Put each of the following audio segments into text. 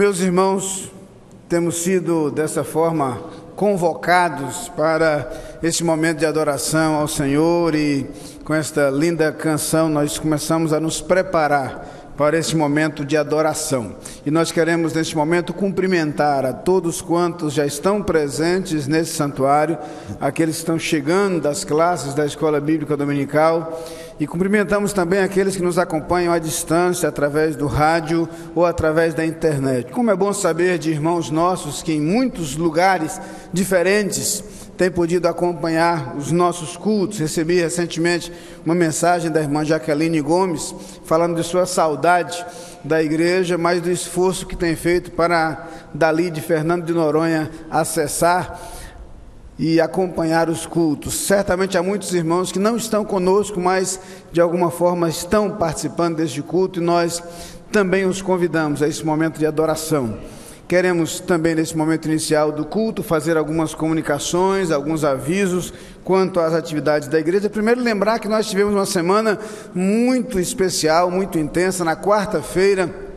Meus irmãos, temos sido dessa forma convocados para este momento de adoração ao Senhor, e com esta linda canção nós começamos a nos preparar para esse momento de adoração. E nós queremos neste momento cumprimentar a todos quantos já estão presentes nesse santuário, aqueles que estão chegando das classes da Escola Bíblica Dominical, e cumprimentamos também aqueles que nos acompanham à distância, através do rádio ou através da internet. Como é bom saber de irmãos nossos que em muitos lugares diferentes têm podido acompanhar os nossos cultos. Recebi recentemente uma mensagem da irmã Jaqueline Gomes, falando de sua saudade da igreja, mas do esforço que tem feito para, dali de Fernando de Noronha, acessar e acompanhar os cultos. Certamente há muitos irmãos que não estão conosco, mas de alguma forma estão participando deste culto, e nós também os convidamos a esse momento de adoração. Queremos também, nesse momento inicial do culto, fazer algumas comunicações, alguns avisos quanto às atividades da igreja. Primeiro, lembrar que nós tivemos uma semana muito especial, muito intensa. Na quarta-feira,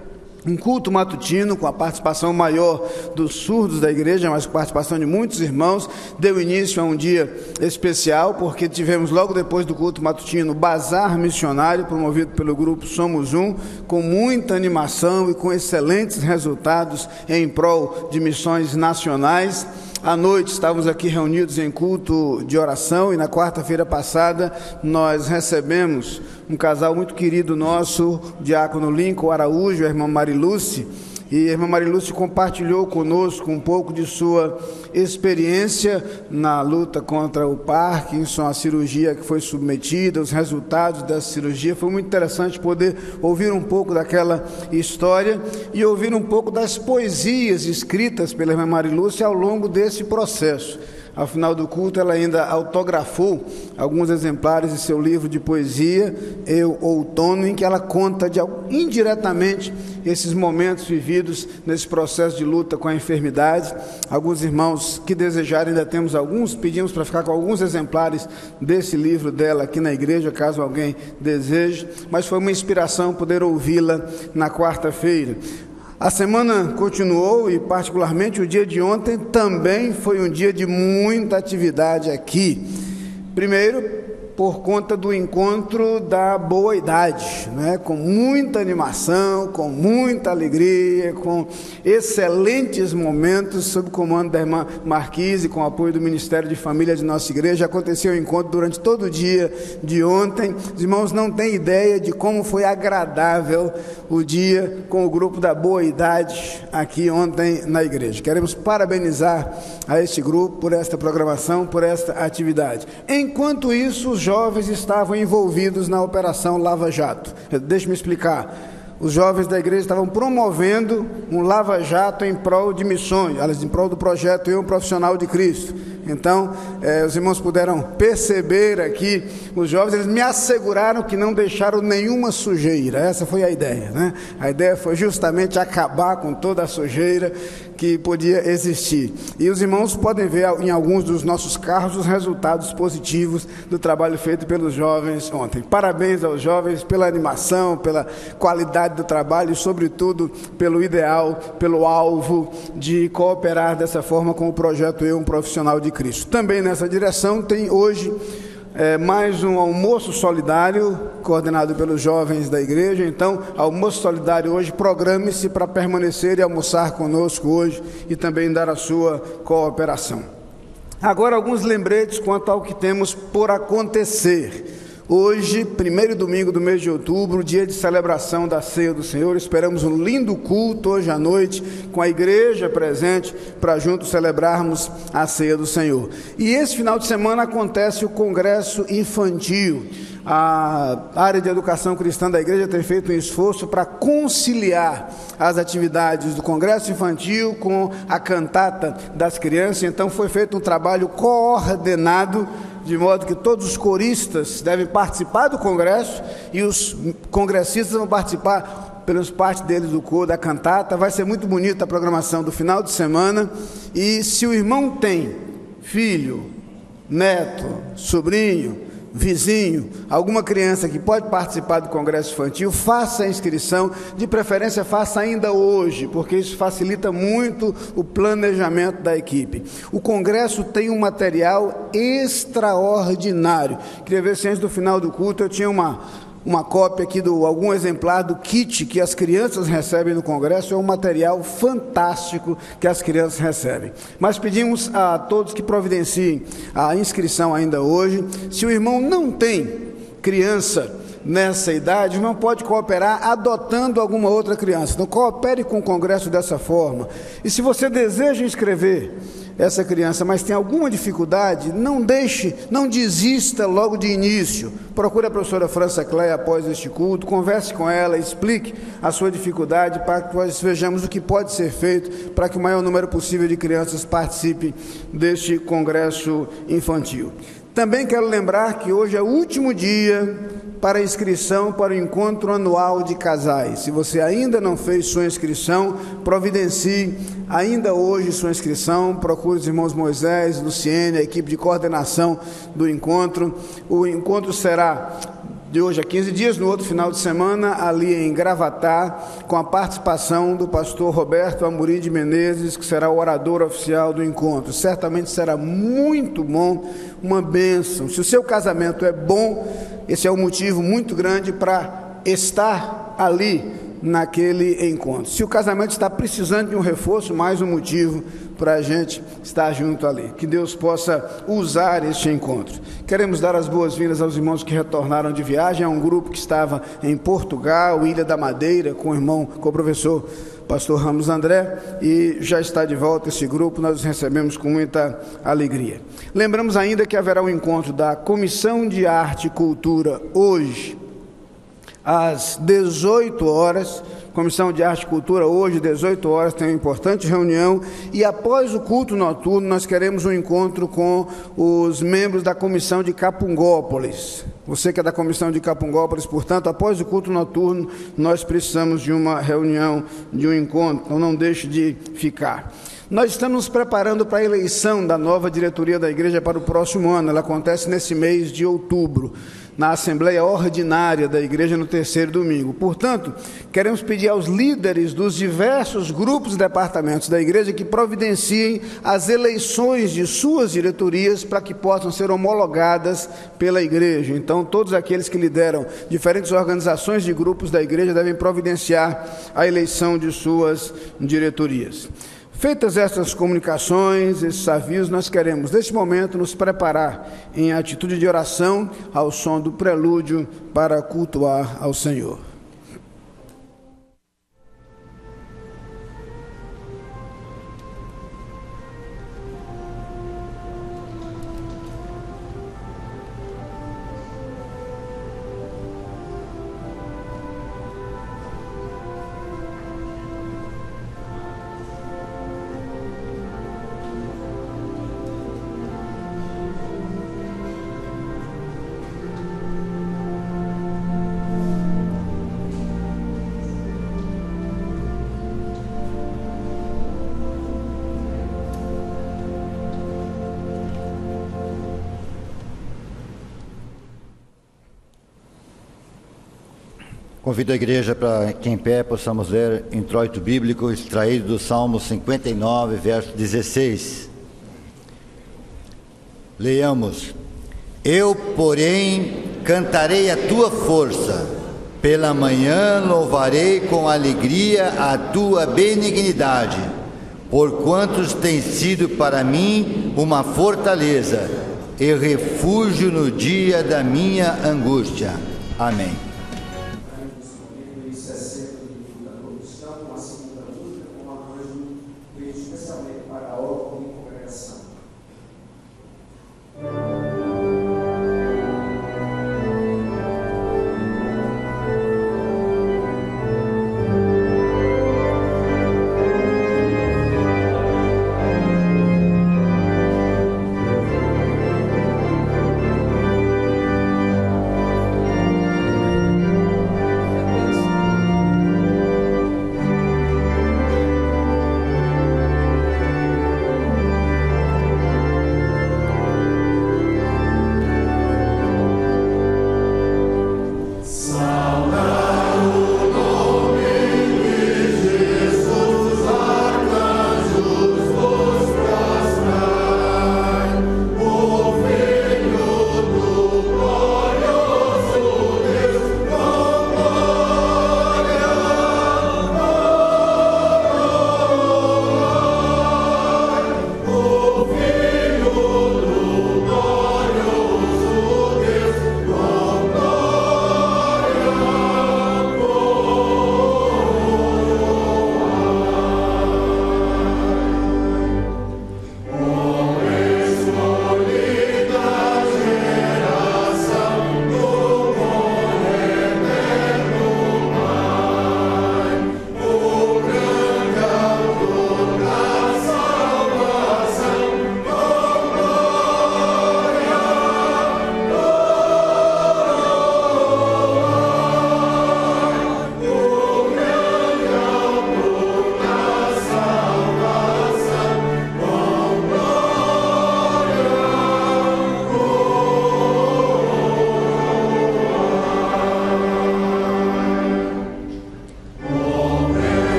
um culto matutino com a participação maior dos surdos da igreja, mas com a participação de muitos irmãos. Deu início a um dia especial, porque tivemos logo depois do culto matutino bazar missionário, promovido pelo grupo Somos Um, com muita animação e com excelentes resultados em prol de missões nacionais. À noite estávamos aqui reunidos em culto de oração, e na quarta-feira passada nós recebemos um casal muito querido nosso, diácono Lincoln Araújo e a irmã Mariluce, e a irmã Mariluce compartilhou conosco um pouco de sua experiência na luta contra o Parkinson, a cirurgia que foi submetida, os resultados dessa cirurgia. Foi muito interessante poder ouvir um pouco daquela história e ouvir um pouco das poesias escritas pela irmã Mariluce ao longo desse processo. Ao final do culto, ela ainda autografou alguns exemplares de seu livro de poesia, Eu, Outono, em que ela conta indiretamente esses momentos vividos nesse processo de luta com a enfermidade. Alguns irmãos que desejarem, ainda temos alguns, pedimos para ficar com alguns exemplares desse livro dela aqui na igreja, caso alguém deseje, mas foi uma inspiração poder ouvi-la na quarta-feira. A semana continuou, e particularmente o dia de ontem também foi um dia de muita atividade aqui. Primeiro, por conta do encontro da boa idade, né? Com muita animação, com muita alegria, com excelentes momentos, sob o comando da irmã Marquise, com o apoio do Ministério de Família de nossa igreja. Aconteceu o encontro durante todo o dia de ontem. Os irmãos não têm ideia de como foi agradável o dia com o grupo da boa idade aqui ontem na igreja. Queremos parabenizar a este grupo por esta programação, por esta atividade. Enquanto isso, os jovens estavam envolvidos na Operação Lava Jato. Deixe-me explicar. Os jovens da igreja estavam promovendo um lava-jato em prol de missões, em prol do projeto Eu, Profissional de Cristo. Então, os irmãos puderam perceber aqui, os jovens, eles me asseguraram que não deixaram nenhuma sujeira. Essa foi a ideia, né? A ideia foi justamente acabar com toda a sujeira que podia existir. E os irmãos podem ver em alguns dos nossos carros os resultados positivos do trabalho feito pelos jovens ontem. Parabéns aos jovens pela animação, pela qualidade do trabalho e, sobretudo, pelo ideal, pelo alvo de cooperar dessa forma com o projeto Eu, um Profissional de Cristo. Também nessa direção tem hoje mais um almoço solidário, coordenado pelos jovens da igreja. Então, almoço solidário hoje, programe-se para permanecer e almoçar conosco hoje e também dar a sua cooperação. Agora, alguns lembretes quanto ao que temos por acontecer. Hoje, primeiro domingo do mês de outubro, dia de celebração da Ceia do Senhor. Esperamos um lindo culto hoje à noite, com a igreja presente, para juntos celebrarmos a Ceia do Senhor. E esse final de semana acontece o Congresso Infantil. A área de educação cristã da igreja tem feito um esforço para conciliar as atividades do Congresso Infantil com a cantata das crianças. Então foi feito um trabalho coordenado, de modo que todos os coristas devem participar do congresso e os congressistas vão participar pelas partes deles do coro, da cantata. Vai ser muito bonita a programação do final de semana. E se o irmão tem filho, neto, sobrinho, vizinho, alguma criança que pode participar do congresso infantil, faça a inscrição, de preferência faça ainda hoje, porque isso facilita muito o planejamento da equipe. O congresso tem um material extraordinário. Queria ver se antes do final do culto eu tinha uma cópia aqui, algum exemplar do kit que as crianças recebem no congresso. É um material fantástico que as crianças recebem. Mas pedimos a todos que providenciem a inscrição ainda hoje. Se o irmão não tem criança nessa idade, o irmão pode cooperar adotando alguma outra criança. Então coopere com o congresso dessa forma. E se você deseja inscrever essa criança, mas tem alguma dificuldade, não desista logo de início. Procure a professora França Cleia após este culto, converse com ela, explique a sua dificuldade, para que nós vejamos o que pode ser feito para que o maior número possível de crianças participe deste congresso infantil. Também quero lembrar que hoje é o último dia para inscrição para o encontro anual de casais. Se você ainda não fez sua inscrição, providencie ainda hoje sua inscrição. Procure os irmãos Moisés, Luciene, a equipe de coordenação do encontro. O encontro será de hoje a 15 dias, no outro final de semana, ali em Gravatá, com a participação do pastor Roberto Amorim de Menezes, que será o orador oficial do encontro. Certamente será muito bom, uma bênção. Se o seu casamento é bom, esse é um motivo muito grande para estar ali naquele encontro. Se o casamento está precisando de um reforço, mais um motivo para a gente estar junto ali. Que Deus possa usar este encontro. Queremos dar as boas-vindas aos irmãos que retornaram de viagem. É um grupo que estava em Portugal, Ilha da Madeira, com o professor pastor Ramos André, e já está de volta esse grupo. Nós os recebemos com muita alegria. Lembramos ainda que haverá um encontro da Comissão de Arte e Cultura hoje, às 18 horas, Comissão de Arte e Cultura, hoje, 18 horas, tem uma importante reunião, e após o culto noturno, nós queremos um encontro com os membros da Comissão de Capungópolis. Você que é da Comissão de Capungópolis, portanto, após o culto noturno, nós precisamos de uma reunião, de um encontro, então não deixe de ficar. Nós estamos nos preparando para a eleição da nova diretoria da igreja para o próximo ano. Ela acontece nesse mês de outubro, na Assembleia Ordinária da igreja, no terceiro domingo. Portanto, queremos pedir aos líderes dos diversos grupos e departamentos da igreja que providenciem as eleições de suas diretorias para que possam ser homologadas pela igreja. Então, todos aqueles que lideram diferentes organizações de grupos da igreja devem providenciar a eleição de suas diretorias. Feitas essas comunicações, esses avisos, nós queremos, neste momento, nos preparar em atitude de oração ao som do prelúdio para cultuar ao Senhor. Convido a igreja para que em pé possamos ler introito bíblico extraído do Salmo 59, verso 16. Leiamos: Eu, porém, cantarei a tua força, pela manhã louvarei com alegria a tua benignidade, porquanto tens sido para mim uma fortaleza e refúgio no dia da minha angústia. Amém.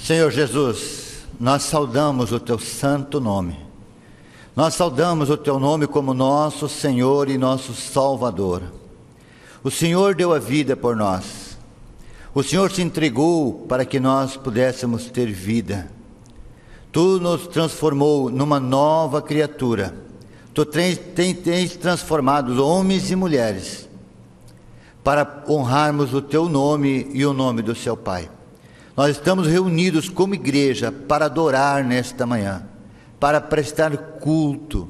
Senhor Jesus, nós saudamos o teu santo nome. Nós saudamos o teu nome como nosso Senhor e nosso Salvador. O Senhor deu a vida por nós. O Senhor se entregou para que nós pudéssemos ter vida. Tu nos transformou numa nova criatura. Tu tens transformado homens e mulheres para honrarmos o teu nome e o nome do seu Pai. Nós estamos reunidos como igreja para adorar nesta manhã, para prestar culto.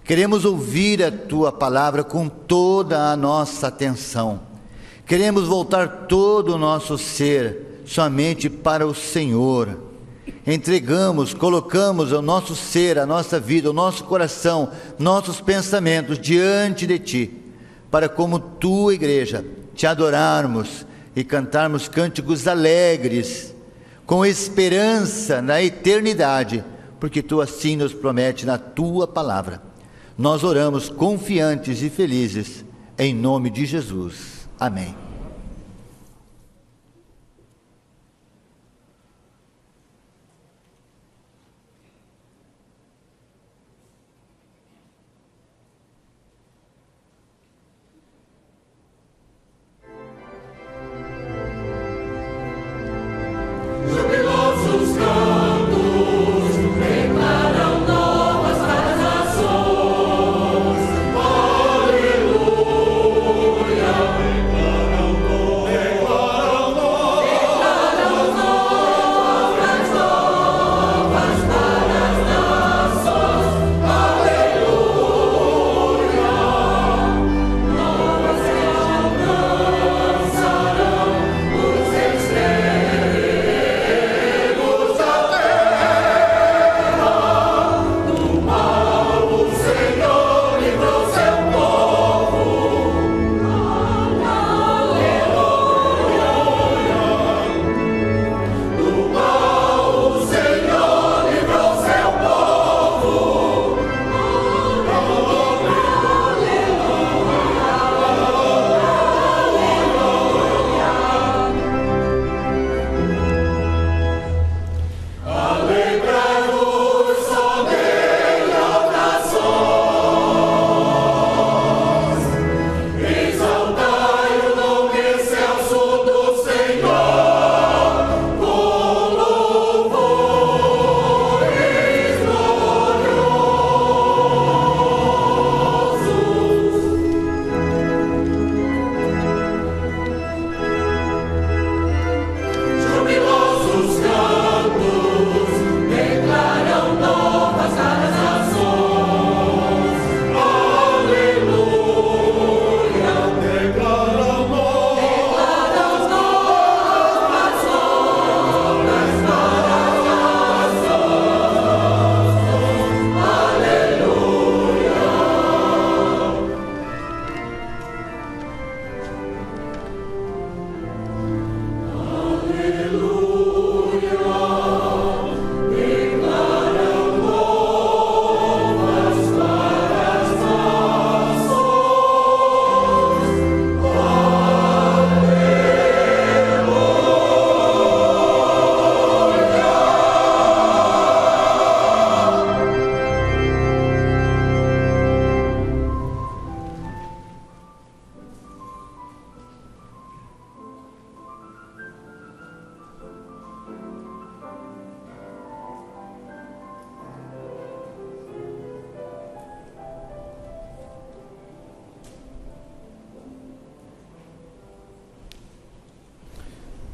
Queremos ouvir a tua palavra com toda a nossa atenção. Queremos voltar todo o nosso ser somente para o Senhor. Entregamos, colocamos o nosso ser, a nossa vida, o nosso coração, nossos pensamentos diante de ti, para como tua igreja te adorarmos e cantarmos cânticos alegres, com esperança na eternidade, porque tu assim nos promete na tua palavra. Nós oramos confiantes e felizes, em nome de Jesus. Amém.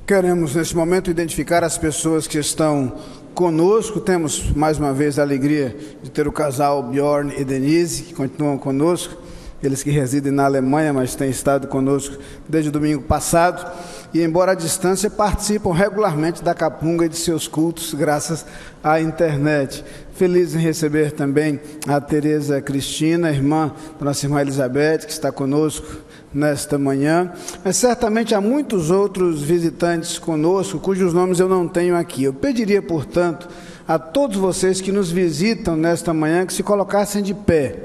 Queremos nesse momento identificar as pessoas que estão conosco. Temos mais uma vez a alegria de ter o casal Bjorn e Denise, que continuam conosco, eles que residem na Alemanha, mas têm estado conosco desde o domingo passado, e embora à distância participam regularmente da Capunga e de seus cultos, graças à internet. Feliz em receber também a Tereza Cristina, irmã da nossa irmã Elizabeth, que está conosco nesta manhã, mas certamente há muitos outros visitantes conosco, cujos nomes eu não tenho aqui. Eu pediria, portanto, a todos vocês que nos visitam nesta manhã, que se colocassem de pé.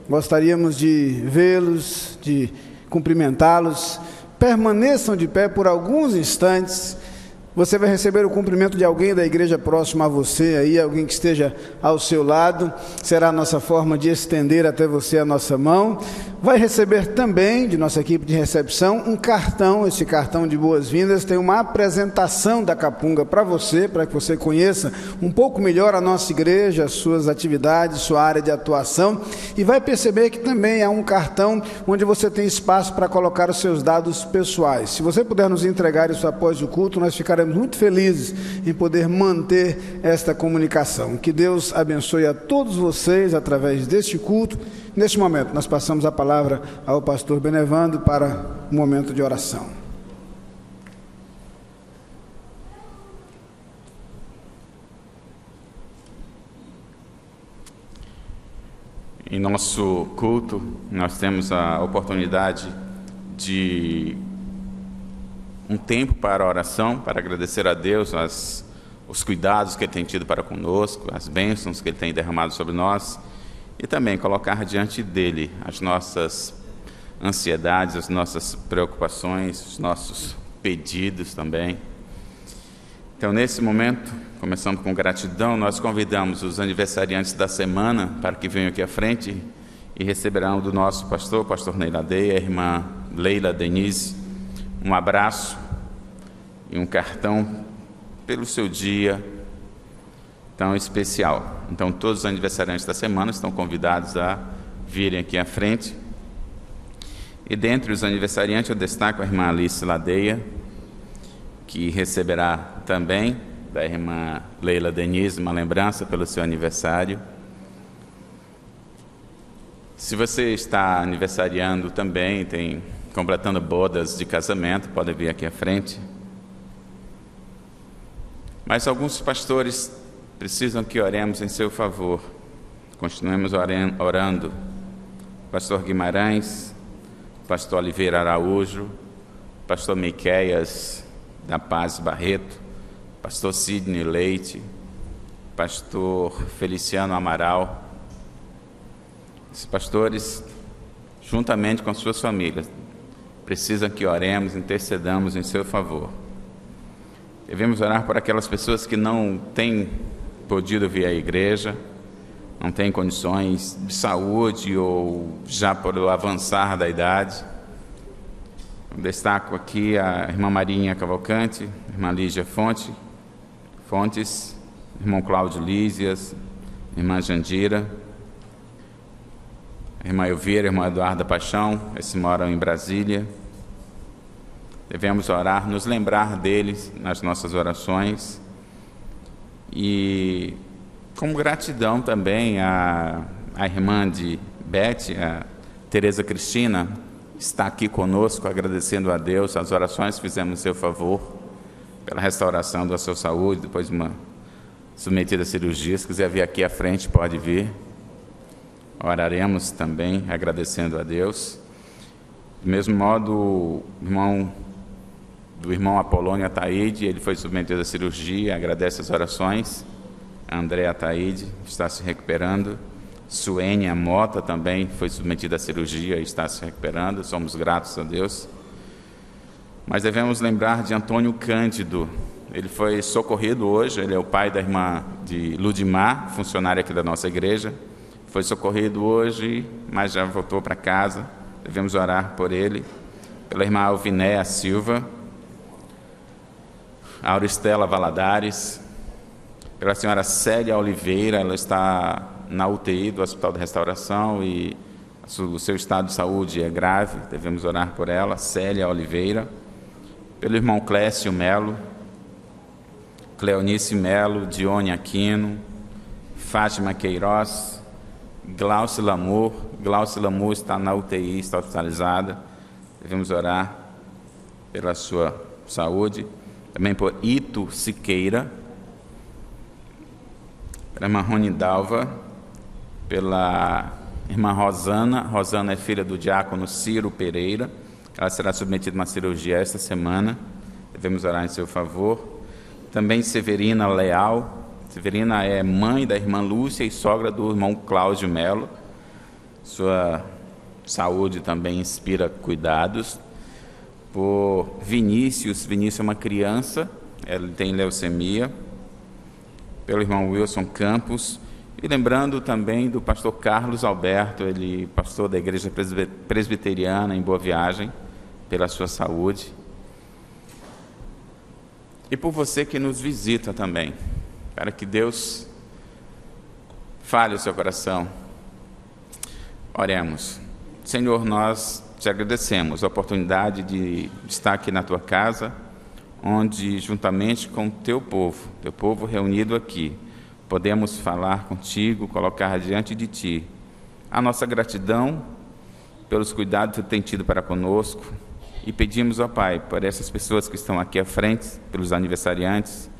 Gostaríamos de vê-los, de cumprimentá-los. Permaneçam de pé por alguns instantes, Você vai receber o cumprimento de alguém da igreja próxima a você, aí, alguém que esteja ao seu lado. Será a nossa forma de estender até você a nossa mão. Vai receber também, de nossa equipe de recepção, um cartão. Esse cartão de boas-vindas tem uma apresentação da Capunga para você, para que você conheça um pouco melhor a nossa igreja, as suas atividades, sua área de atuação. E vai perceber que também há um cartão onde você tem espaço para colocar os seus dados pessoais. Se você puder nos entregar isso após o culto, nós ficaremos muito felizes em poder manter esta comunicação. Que Deus abençoe a todos vocês através deste culto. Neste momento, nós passamos a palavra ao pastor Benevando para um momento de oração. Em nosso culto, nós temos a oportunidade de um tempo para a oração, para agradecer a Deus os cuidados que Ele tem tido para conosco, as bênçãos que Ele tem derramado sobre nós, e também colocar diante dEle as nossas ansiedades, as nossas preocupações, os nossos pedidos também. Então, nesse momento, começando com gratidão, nós convidamos os aniversariantes da semana para que venham aqui à frente e receberão do nosso pastor Ney Ladeia, a irmã Leila Denise, um abraço e um cartão pelo seu dia tão especial. Então, todos os aniversariantes da semana estão convidados a virem aqui à frente. E dentre os aniversariantes, eu destaco a irmã Alice Ladeia, que receberá também da irmã Leila Denise uma lembrança pelo seu aniversário. Se você está aniversariando também, completando bodas de casamento, pode vir aqui à frente. Mas alguns pastores precisam que oremos em seu favor. Continuemos orando. Pastor Guimarães, pastor Oliveira Araújo, pastor Miqueias da Paz Barreto, pastor Sidney Leite, pastor Feliciano Amaral. Esses pastores, juntamente com suas famílias, precisam que oremos, intercedamos em seu favor. Devemos orar por aquelas pessoas que não têm podido vir à igreja, não têm condições de saúde ou já por avançar da idade. Eu destaco aqui a irmã Marinha Cavalcante, a irmã Lígia Fontes, irmão Cláudio Lísias, irmã Jandira, a irmã Elvira, a irmã Eduarda Paixão, esses moram em Brasília. Devemos orar, nos lembrar deles nas nossas orações. E com gratidão também a irmã de Beth, a Tereza Cristina, está aqui conosco, agradecendo a Deus as orações que fizemos em seu favor, pela restauração da sua saúde, depois de uma submetida a cirurgia. Se quiser vir aqui à frente, pode vir. Oraremos também, agradecendo a Deus. Do mesmo modo, o irmão Apolônio Ataíde, ele foi submetido à cirurgia, agradece as orações. André Ataíde está se recuperando. Suênia Mota também foi submetida à cirurgia e está se recuperando. Somos gratos a Deus. Mas devemos lembrar de Antônio Cândido. Ele foi socorrido hoje, ele é o pai da irmã de Ludimar, funcionária aqui da nossa igreja. Foi socorrido hoje, mas já voltou para casa. Devemos orar por ele. Pela irmã Alvinéia Silva, a Auristela Valadares, pela senhora Célia Oliveira, ela está na UTI do Hospital da Restauração e o seu estado de saúde é grave, devemos orar por ela. Célia Oliveira. Pelo irmão Clécio Melo, Cleonice Melo, Dione Aquino, Fátima Queiroz, Glaucio Lamour. Glaucio Lamour está na UTI, está hospitalizada. Devemos orar pela sua saúde. Também por Ito Siqueira, pela irmã Rony Dalva, pela irmã Rosana. Rosana é filha do diácono Ciro Pereira. Ela será submetida a uma cirurgia esta semana. Devemos orar em seu favor. Também Severina Leal. Severina é mãe da irmã Lúcia e sogra do irmão Cláudio Melo. Sua saúde também inspira cuidados. Por Vinícius. Vinícius é uma criança, ele tem leucemia, pelo irmão Wilson Campos, e lembrando também do pastor Carlos Alberto, ele pastor da Igreja Presbiteriana em Boa Viagem, pela sua saúde. E por você que nos visita também, para que Deus fale o seu coração. Oremos. Senhor, nós te agradecemos a oportunidade de estar aqui na tua casa, onde juntamente com o teu povo reunido aqui, podemos falar contigo, colocar diante de ti a nossa gratidão pelos cuidados que tu tem tido para conosco, e pedimos, ó Pai, por essas pessoas que estão aqui à frente, pelos aniversariantes,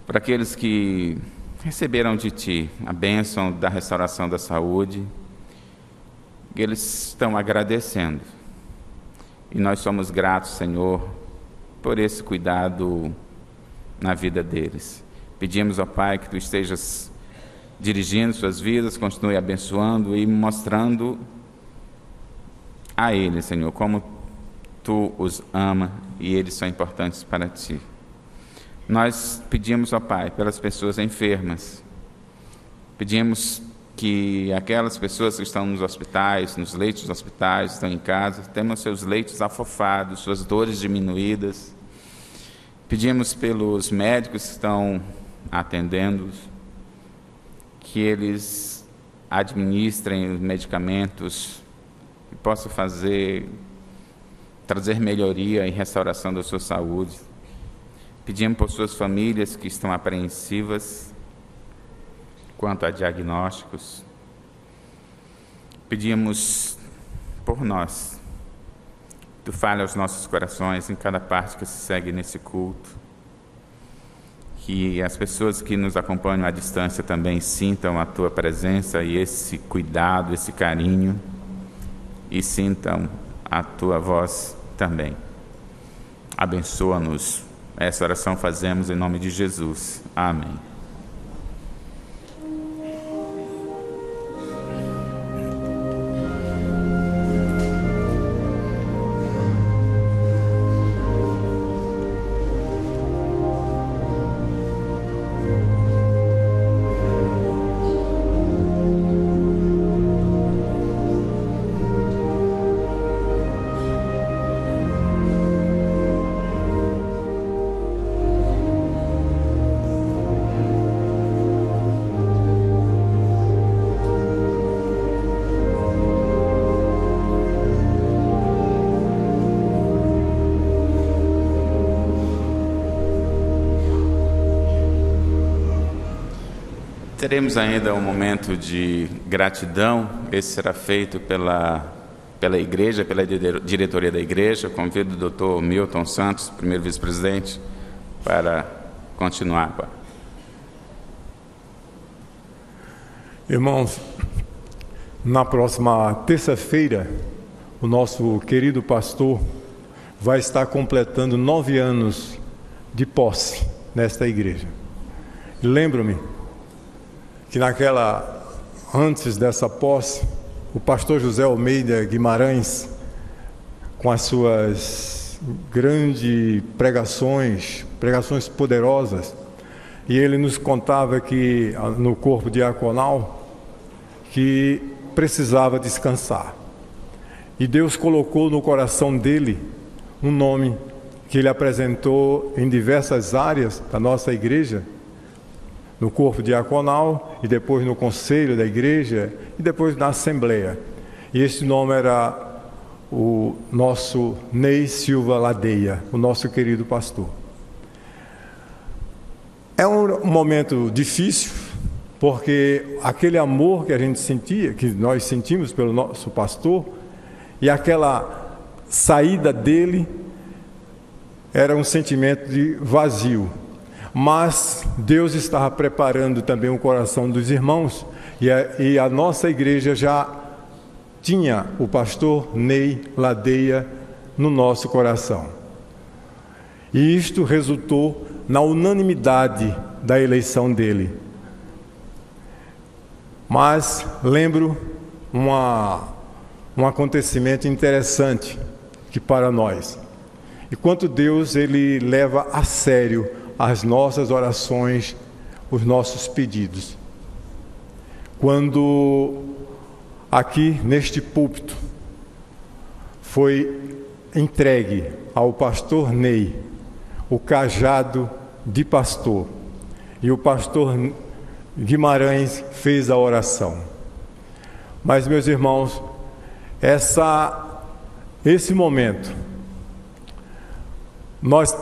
por aqueles que receberam de ti a bênção da restauração da saúde, eles estão agradecendo, e nós somos gratos, Senhor, por esse cuidado na vida deles. Pedimos, ó Pai, que tu estejas dirigindo suas vidas, continue abençoando e mostrando a eles, Senhor, como tu os ama e eles são importantes para ti. Nós pedimos, ó Pai, pelas pessoas enfermas, pedimos que aquelas pessoas que estão nos hospitais, nos leitos dos hospitais, estão em casa, tenham seus leitos afofados, suas dores diminuídas. Pedimos pelos médicos que estão atendendo, que eles administrem os medicamentos e possam trazer melhoria e restauração da sua saúde. Pedimos por suas famílias que estão apreensivas quanto a diagnósticos. Pedimos por nós. Tu fale aos nossos corações em cada parte que se segue nesse culto. Que as pessoas que nos acompanham à distância também sintam a tua presença e esse cuidado, esse carinho, e sintam a tua voz também. Abençoa-nos. Essa oração fazemos em nome de Jesus. Amém. Teremos ainda um momento de gratidão. Esse será feito pela igreja, pela diretoria da igreja. Convido o Dr. Milton Santos, primeiro vice-presidente, para continuar. Irmãos, na próxima terça-feira, o nosso querido pastor vai estar completando 9 anos de posse nesta igreja. Lembro-me que antes dessa posse, o pastor José Almeida Guimarães, com as suas grandes pregações poderosas, e ele nos contava que no corpo diaconal, que precisava descansar. E Deus colocou no coração dele um nome que ele apresentou em diversas áreas da nossa igreja, no corpo diaconal, e depois no conselho da igreja, e depois na assembleia. E esse nome era o nosso Ney Silva Ladeia, o nosso querido pastor. É um momento difícil, porque aquele amor que a gente sentia, que nós sentimos pelo nosso pastor, e aquela saída dele, era um sentimento de vazio. Mas Deus estava preparando também o coração dos irmãos, e a nossa igreja já tinha o pastor Ney Ladeia no nosso coração. E isto resultou na unanimidade da eleição dele. Mas lembro um acontecimento interessante que para nós. e quanto Deus ele leva a sério as nossas orações, os nossos pedidos. Quando aqui neste púlpito foi entregue ao pastor Ney o cajado de pastor, e o pastor Guimarães fez a oração. Mas, meus irmãos, esse momento nós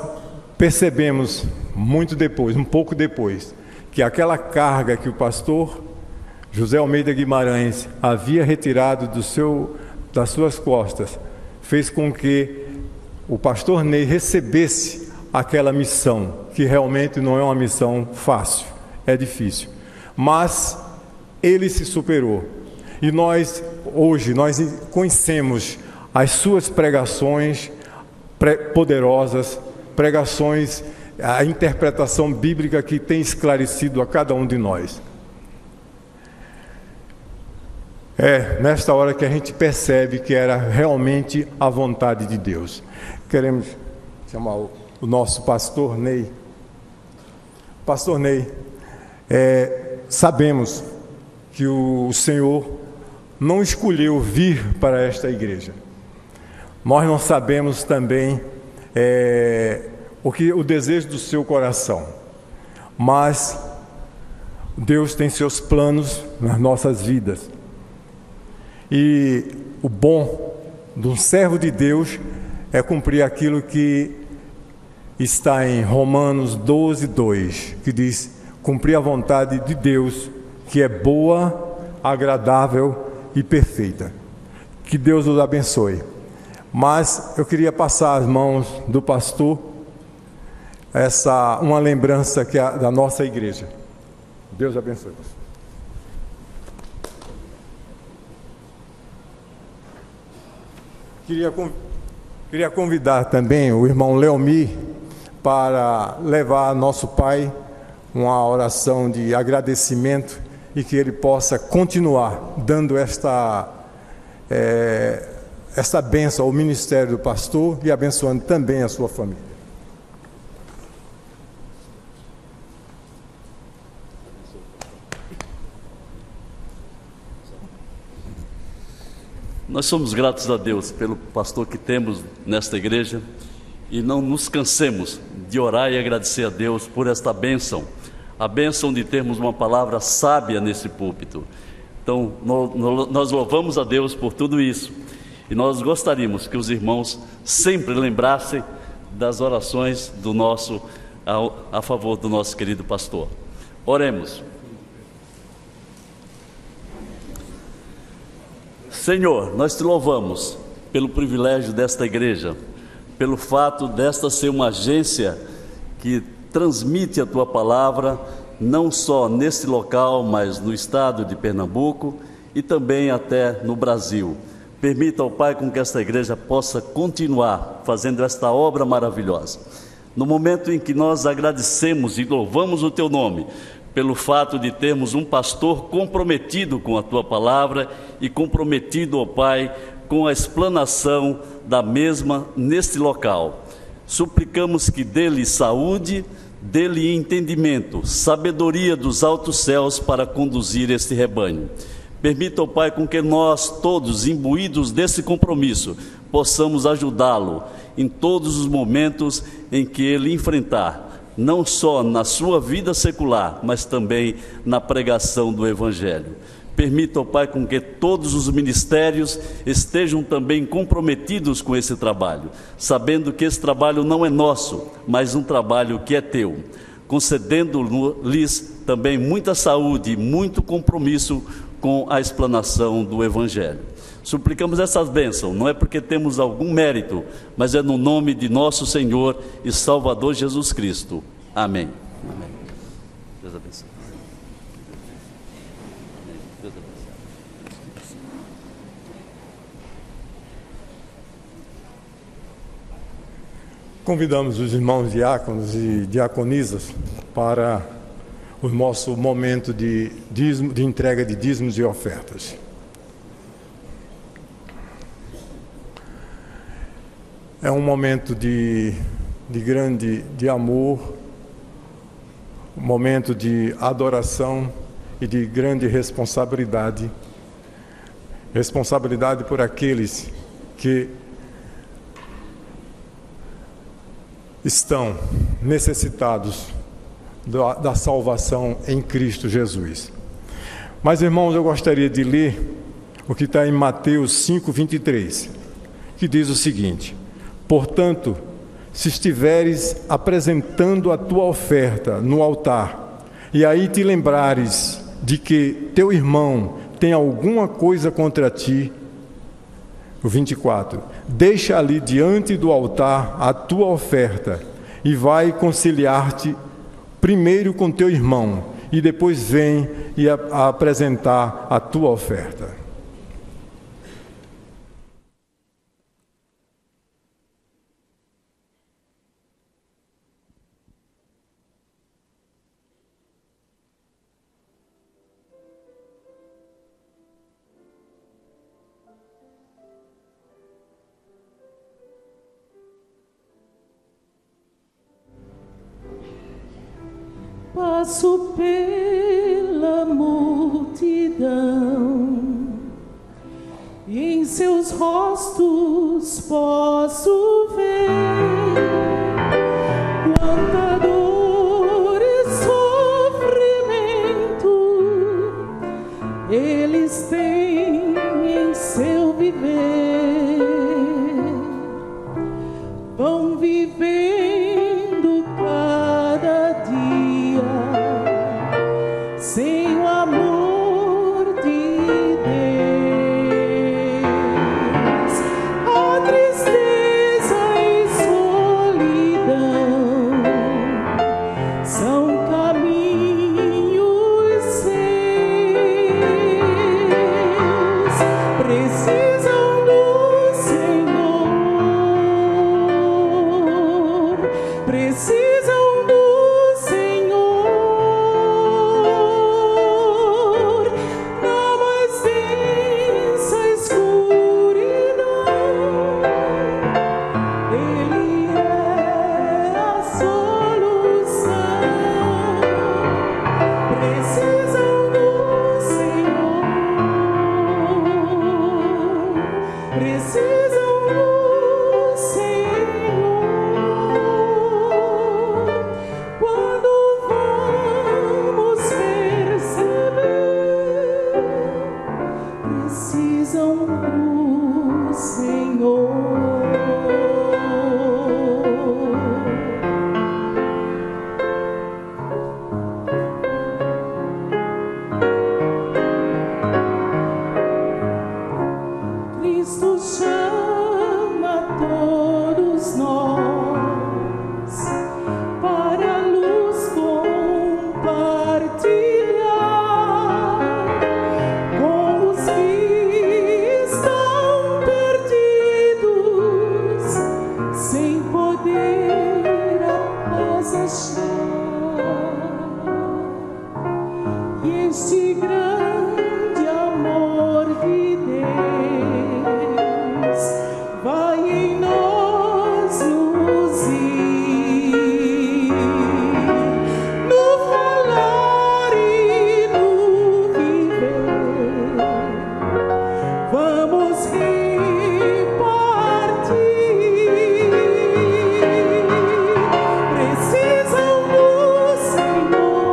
percebemos muito depois, um pouco depois, que aquela carga que o pastor José Almeida Guimarães havia retirado das suas costas fez com que o pastor Ney recebesse aquela missão, que realmente não é uma missão fácil, é difícil, mas ele se superou. E hoje nós conhecemos as suas pregações poderosas, pregações, a interpretação bíblica que tem esclarecido a cada um de nós. É nesta hora que a gente percebe que era realmente a vontade de Deus. Queremos chamar o nosso pastor Ney. Pastor Ney, sabemos que o Senhor não escolheu vir para esta igreja. Nós não sabemos também o desejo do seu coração, mas Deus tem seus planos nas nossas vidas. E o bom de um servo de Deus é cumprir aquilo que está em Romanos 12:2, que diz: cumprir a vontade de Deus, que é boa, agradável e perfeita. Que Deus os abençoe. Mas eu queria passar às mãos do pastor uma lembrança que é da nossa igreja. Deus abençoe. Queria convidar também o irmão Leomir para levar a nosso pai uma oração de agradecimento e que ele possa continuar dando esta bênção ao ministério do pastor e abençoando também a sua família. Nós somos gratos a Deus pelo pastor que temos nesta igreja e não nos cansemos de orar e agradecer a Deus por esta bênção, a bênção de termos uma palavra sábia nesse púlpito. Então, nós louvamos a Deus por tudo isso e nós gostaríamos que os irmãos sempre lembrassem das orações a favor do nosso querido pastor. Oremos. Senhor, nós te louvamos pelo privilégio desta igreja, pelo fato desta ser uma agência que transmite a tua palavra, não só neste local, mas no estado de Pernambuco e também até no Brasil. Permita, ó Pai, com que esta igreja possa continuar fazendo esta obra maravilhosa. No momento em que nós agradecemos e louvamos o teu nome, pelo fato de termos um pastor comprometido com a tua palavra e comprometido, ó Pai, com a explanação da mesma neste local. Suplicamos que dê-lhe saúde, dê-lhe entendimento, sabedoria dos altos céus para conduzir este rebanho. Permita, ó Pai, com que nós todos, imbuídos desse compromisso, possamos ajudá-lo em todos os momentos em que ele enfrentar, não só na sua vida secular, mas também na pregação do Evangelho. Permita, ó Pai, com que todos os ministérios estejam também comprometidos com esse trabalho, sabendo que esse trabalho não é nosso, mas um trabalho que é teu, concedendo-lhes também muita saúde e muito compromisso com a explanação do Evangelho. Suplicamos essas bênçãos, não é porque temos algum mérito, mas é no nome de nosso Senhor e Salvador Jesus Cristo. Amém. Amém. Deus abençoe. Deus abençoe. Convidamos os irmãos diáconos e diaconisas para o nosso momento de entrega de dízimos e ofertas. É um momento de grande amor, um momento de adoração e de grande responsabilidade. Responsabilidade por aqueles que estão necessitados da salvação em Cristo Jesus. Mas, irmãos, eu gostaria de ler o que está em Mateus 5:23, que diz o seguinte: portanto, se estiveres apresentando a tua oferta no altar, e aí te lembrares de que teu irmão tem alguma coisa contra ti, o 24, deixa ali diante do altar a tua oferta, e vai conciliar-te primeiro com teu irmão, e depois vem e apresentar a tua oferta. Passo pela multidão, e em seus rostos posso ver quanta dor e sofrimento eles têm em seu viver. Vão vivendo cada dia sem o amor de Deus. A tristeza e solidão são caminhos seus. Precisam do Senhor, precisam do Senhor, na mais densa escuridão. Ele é a solução. Precisam do Senhor, precisam do Senhor. Quando vamos perceber, precisam do Senhor. Cristo chama todos nós para a luz compartilhar com os que estão perdidos, sem poder a paz achar. E este grande amor de Deus vai em nós nos ir, no falar e no viver. Vamos repartir. Precisam do Senhor,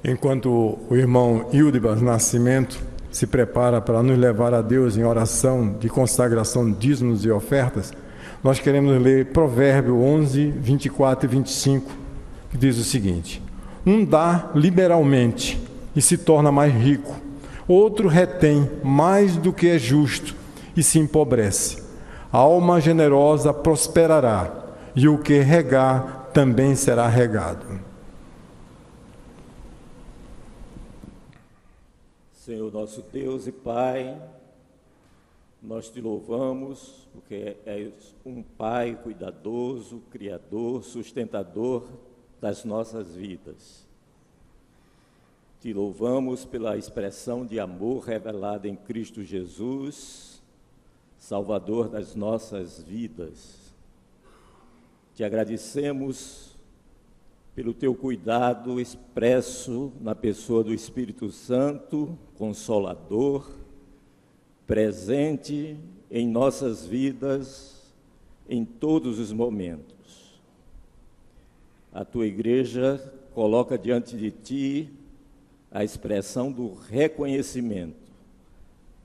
Enquanto o irmão Ildibas Nascimento se prepara para nos levar a Deus em oração de consagração, dízimos e ofertas, nós queremos ler Provérbio 11, 24 e 25, que diz o seguinte: um dá liberalmente e se torna mais rico, outro retém mais do que é justo e se empobrece. A alma generosa prosperará, e o que regar também será regado. Senhor nosso Deus e Pai, nós te louvamos porque és um Pai cuidadoso, criador, sustentador das nossas vidas. Te louvamos pela expressão de amor revelada em Cristo Jesus, Salvador das nossas vidas. Te agradecemos pelo teu cuidado expresso na pessoa do Espírito Santo, Consolador, presente em nossas vidas em todos os momentos. A tua igreja coloca diante de ti a expressão do reconhecimento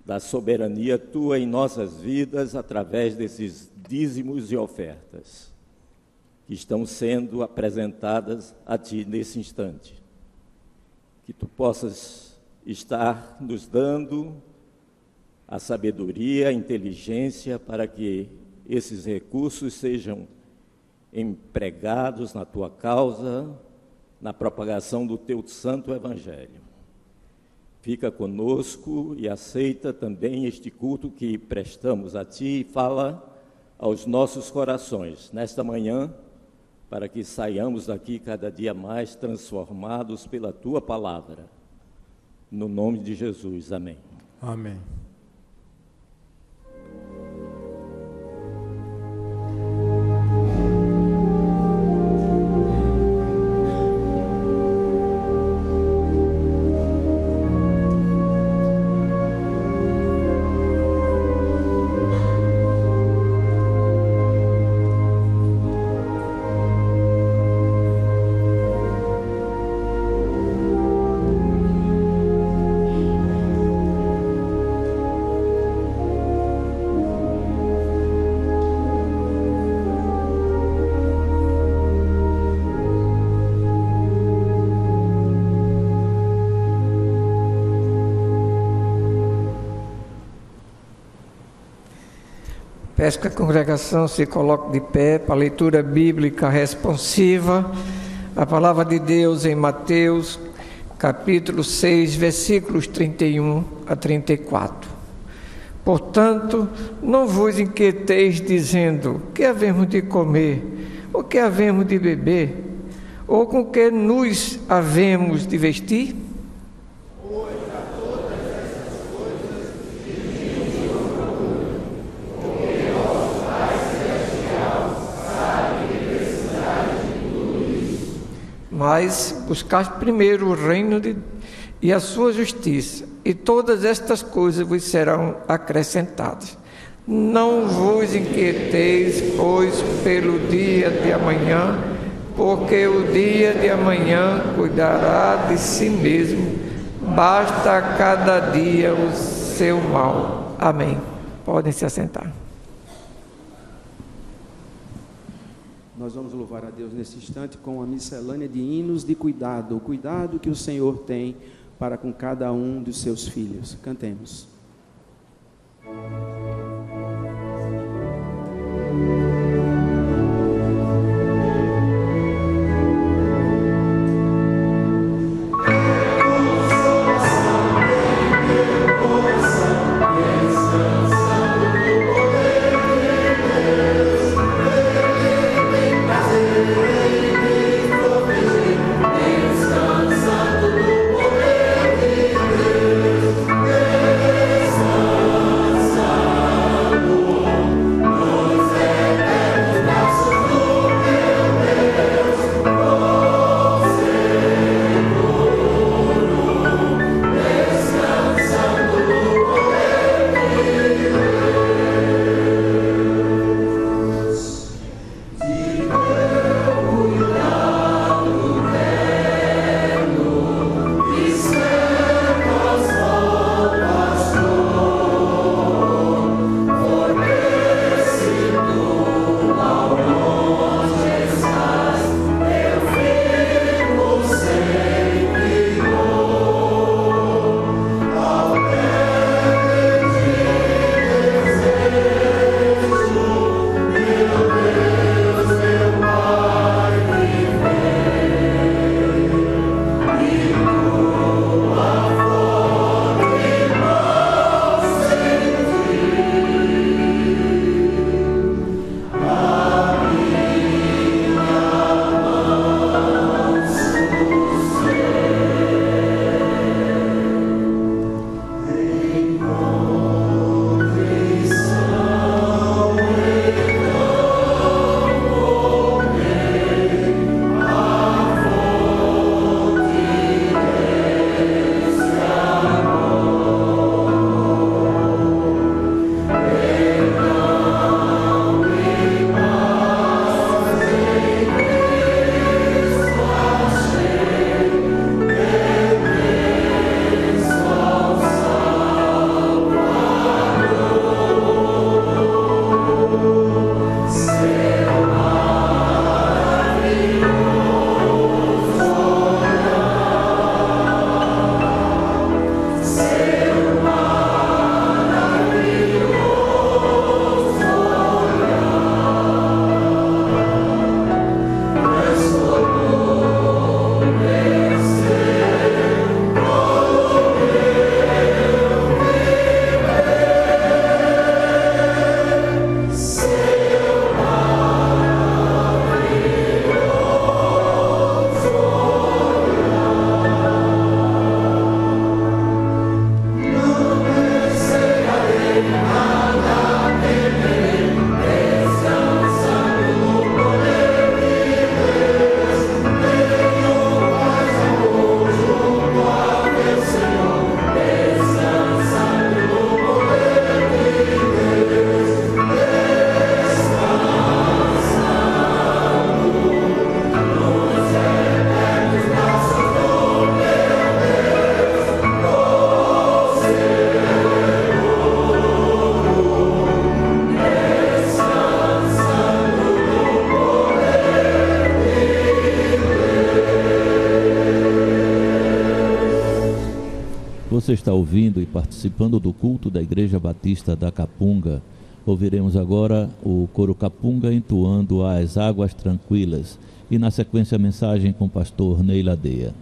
da soberania tua em nossas vidas através desses dízimos e ofertas que estão sendo apresentadas a ti nesse instante. Que tu possas estar nos dando a sabedoria, a inteligência para que esses recursos sejam empregados na tua causa, na propagação do teu santo evangelho. Fica conosco e aceita também este culto que prestamos a ti e fala aos nossos corações nesta manhã, para que saiamos daqui cada dia mais transformados pela tua palavra. No nome de Jesus, amém. Amém. Peço que a congregação se coloque de pé para a leitura bíblica responsiva. A palavra de Deus em Mateus, capítulo 6, versículos 31 a 34. Portanto, não vos inquieteis dizendo: que havemos de comer, ou que havemos de beber, ou com que nos havemos de vestir? Mas buscai primeiro o reino e a sua justiça, e todas estas coisas vos serão acrescentadas. Não vos inquieteis, pois, pelo dia de amanhã, porque o dia de amanhã cuidará de si mesmo, basta a cada dia o seu mal. Amém. Podem se assentar. Nós vamos louvar a Deus nesse instante com a miscelânea de hinos de cuidado, o cuidado que o Senhor tem para com cada um dos seus filhos. Cantemos. Descansando no poder de Deus. você está ouvindo e participando do culto da Igreja Batista da Capunga. Ouviremos agora o coro Capunga entoando As Águas Tranquilas e, na sequência, a mensagem com o pastor Ney Ladeia.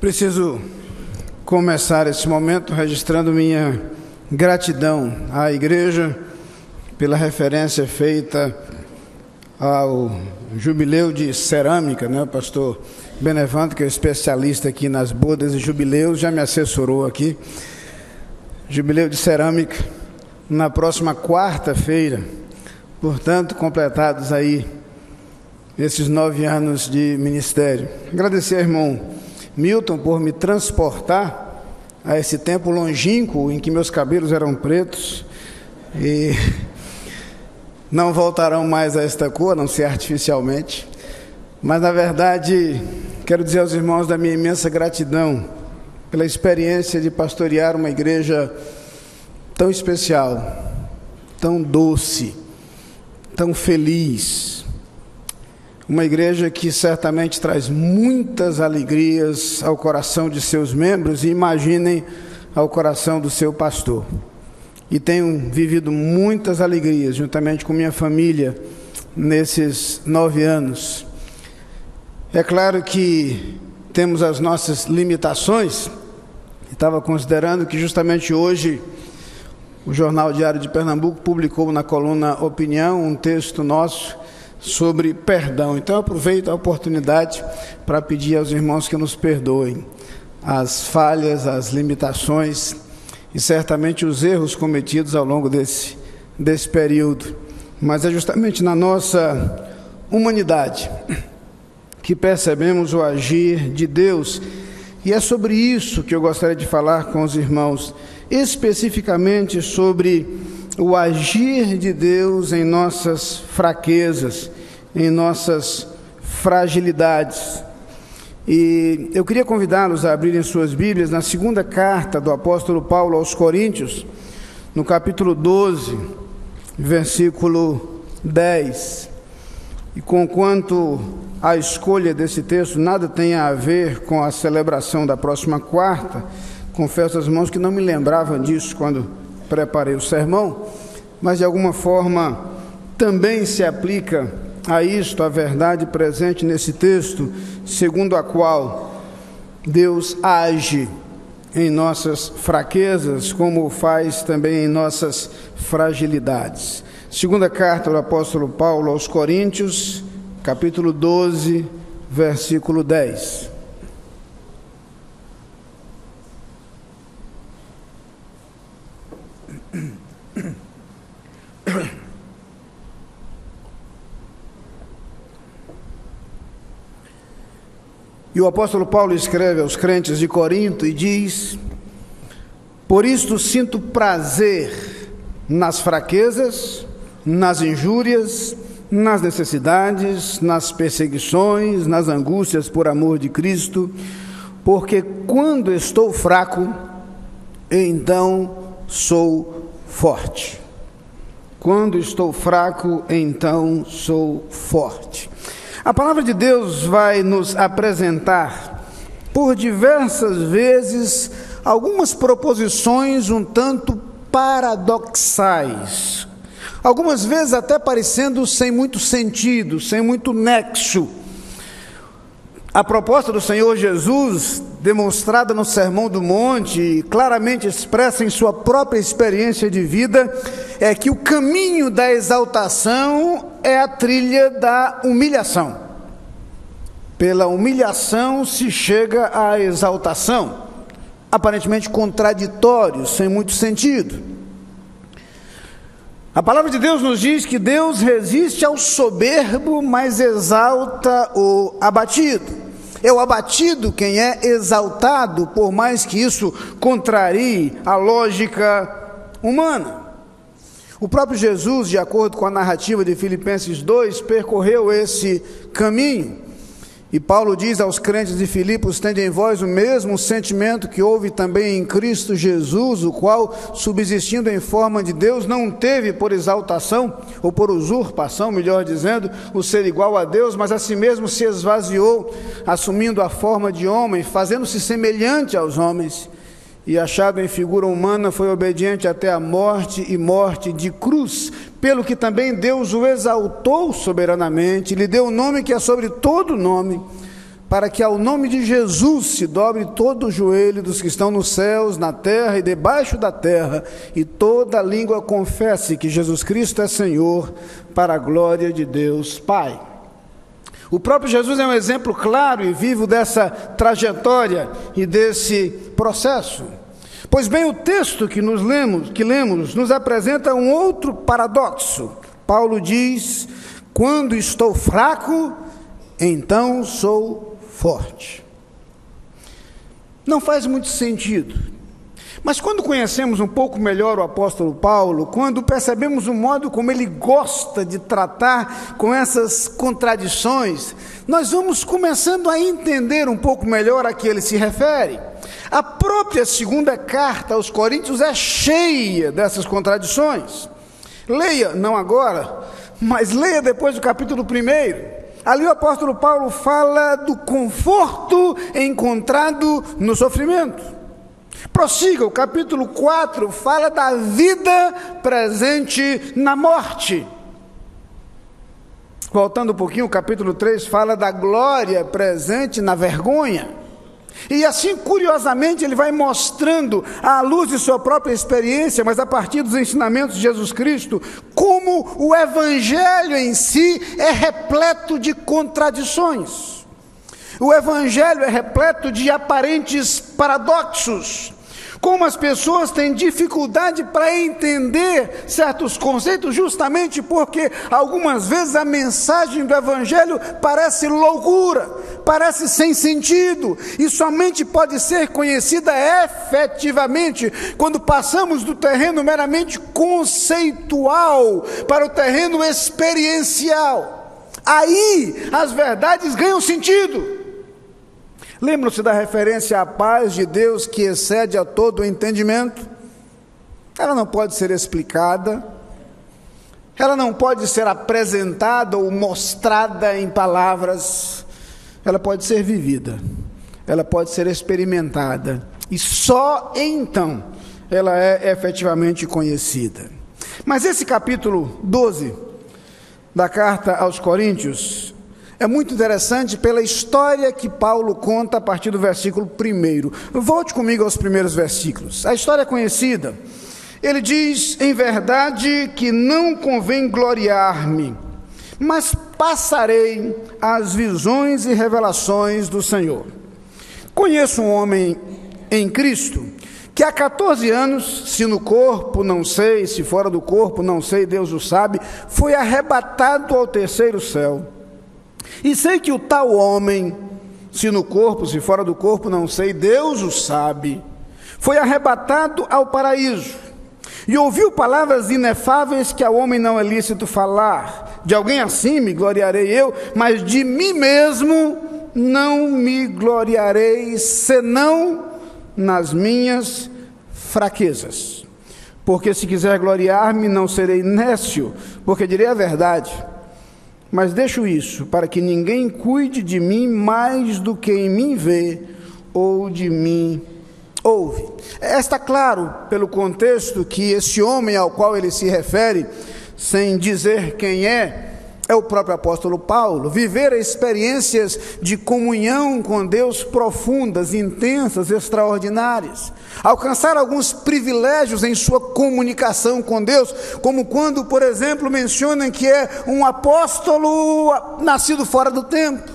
Preciso começar esse momento registrando minha gratidão à igreja pela referência feita ao jubileu de cerâmica, né? O pastor Benevanto, que é especialista aqui nas bodas e jubileus, já me assessorou aqui. Jubileu de cerâmica na próxima quarta-feira, portanto, completados aí esses 9 anos de ministério. Agradecer ao irmão Milton por me transportar a esse tempo longínquo em que meus cabelos eram pretos e não voltarão mais a esta cor, a não ser artificialmente. Mas, na verdade, quero dizer aos irmãos da minha imensa gratidão pela experiência de pastorear uma igreja tão especial, tão doce, tão feliz. Uma igreja que certamente traz muitas alegrias ao coração de seus membros e, imaginem, ao coração do seu pastor. E tenho vivido muitas alegrias juntamente com minha família nesses 9 anos. É claro que temos as nossas limitações. Estava considerando que justamente hoje o Jornal Diário de Pernambuco publicou na coluna Opinião um texto nosso sobre perdão. Então eu aproveito a oportunidade para pedir aos irmãos que nos perdoem as falhas, as limitações e certamente os erros cometidos ao longo desse período. Mas é justamente na nossa humanidade que percebemos o agir de Deus, e é sobre isso que eu gostaria de falar com os irmãos, especificamente sobre o agir de Deus em nossas fraquezas, em nossas fragilidades. E eu queria convidá-los a abrirem suas Bíblias na segunda carta do apóstolo Paulo aos Coríntios, no capítulo 12, versículo 10. E conquanto a escolha desse texto nada tem a ver com a celebração da próxima quarta, confesso aos irmãos que não me lembrava disso quando preparei o sermão, mas de alguma forma também se aplica a isto, a verdade presente nesse texto, segundo a qual Deus age em nossas fraquezas, como faz também em nossas fragilidades. Segunda carta do apóstolo Paulo aos Coríntios, capítulo 12, versículo 10. E o apóstolo Paulo escreve aos crentes de Corinto e diz: por isto sinto prazer nas fraquezas, nas injúrias, nas necessidades, nas perseguições, nas angústias por amor de Cristo, porque quando estou fraco, então sou forte. Quando estou fraco, então sou forte. A palavra de Deus vai nos apresentar, por diversas vezes, algumas proposições um tanto paradoxais, algumas vezes até parecendo sem muito sentido, sem muito nexo. A proposta do Senhor Jesus, demonstrada no Sermão do Monte, claramente expressa em sua própria experiência de vida, é que o caminho da exaltação é a trilha da humilhação. Pela humilhação se chega à exaltação, aparentemente contraditório, sem muito sentido. A palavra de Deus nos diz que Deus resiste ao soberbo, mas exalta o abatido. É o abatido quem é exaltado, por mais que isso contrarie a lógica humana. O próprio Jesus, de acordo com a narrativa de Filipenses 2, percorreu esse caminho. E Paulo diz aos crentes de Filipos: tende em vós o mesmo sentimento que houve também em Cristo Jesus, o qual, subsistindo em forma de Deus, não teve por exaltação, ou por usurpação, melhor dizendo, o ser igual a Deus, mas a si mesmo se esvaziou, assumindo a forma de homem, fazendo-se semelhante aos homens, e achado em figura humana, foi obediente até a morte, e morte de cruz, pelo que também Deus o exaltou soberanamente, lhe deu o nome que é sobre todo nome, para que ao nome de Jesus se dobre todo o joelho dos que estão nos céus, na terra e debaixo da terra, e toda língua confesse que Jesus Cristo é Senhor, para a glória de Deus Pai. O próprio Jesus é um exemplo claro e vivo dessa trajetória e desse processo. Pois bem, o texto que lemos nos apresenta um outro paradoxo. Paulo diz: quando estou fraco, então sou forte. Não faz muito sentido. Mas quando conhecemos um pouco melhor o apóstolo Paulo, quando percebemos o modo como ele gosta de tratar com essas contradições, nós vamos começando a entender um pouco melhor a que ele se refere. A própria segunda carta aos Coríntios é cheia dessas contradições. Leia, não agora, mas leia depois do capítulo 1. Ali o apóstolo Paulo fala do conforto encontrado no sofrimento. Prossiga, o capítulo 4 fala da vida presente na morte. Voltando um pouquinho, o capítulo 3 fala da glória presente na vergonha. E assim, curiosamente, ele vai mostrando, à luz de sua própria experiência, mas a partir dos ensinamentos de Jesus Cristo, como o evangelho em si é repleto de contradições. O evangelho é repleto de aparentes paradoxos. Como as pessoas têm dificuldade para entender certos conceitos, justamente porque algumas vezes a mensagem do evangelho parece loucura, parece sem sentido, e somente pode ser conhecida efetivamente quando passamos do terreno meramente conceitual para o terreno experiencial. Aí as verdades ganham sentido. Lembram-se da referência à paz de Deus que excede a todo o entendimento? Ela não pode ser explicada, ela não pode ser apresentada ou mostrada em palavras, ela pode ser vivida, ela pode ser experimentada, e só então ela é efetivamente conhecida. Mas esse capítulo 12 da carta aos Coríntios é muito interessante pela história que Paulo conta a partir do versículo 1. Volte comigo aos primeiros versículos. A história é conhecida. Ele diz: em verdade que não convém gloriar-me, mas passarei as visões e revelações do Senhor. Conheço um homem em Cristo, que há 14 anos, se no corpo, não sei, se fora do corpo, não sei, Deus o sabe, foi arrebatado ao terceiro céu. E sei que o tal homem, se no corpo, se fora do corpo, não sei, Deus o sabe, foi arrebatado ao paraíso, e ouviu palavras inefáveis que ao homem não é lícito falar. De alguém assim me gloriarei eu, mas de mim mesmo não me gloriarei, senão nas minhas fraquezas. Porque se quiser gloriar-me, não serei nécio, porque direi a verdade. Mas deixo isso, para que ninguém cuide de mim mais do que em mim vê, ou de mim ouve. Está claro, pelo contexto, que esse homem ao qual ele se refere, sem dizer quem é o próprio apóstolo Paulo. Viver experiências de comunhão com Deus profundas, intensas, extraordinárias. Alcançar alguns privilégios em sua comunicação com Deus, como quando, por exemplo, mencionam que é um apóstolo nascido fora do tempo.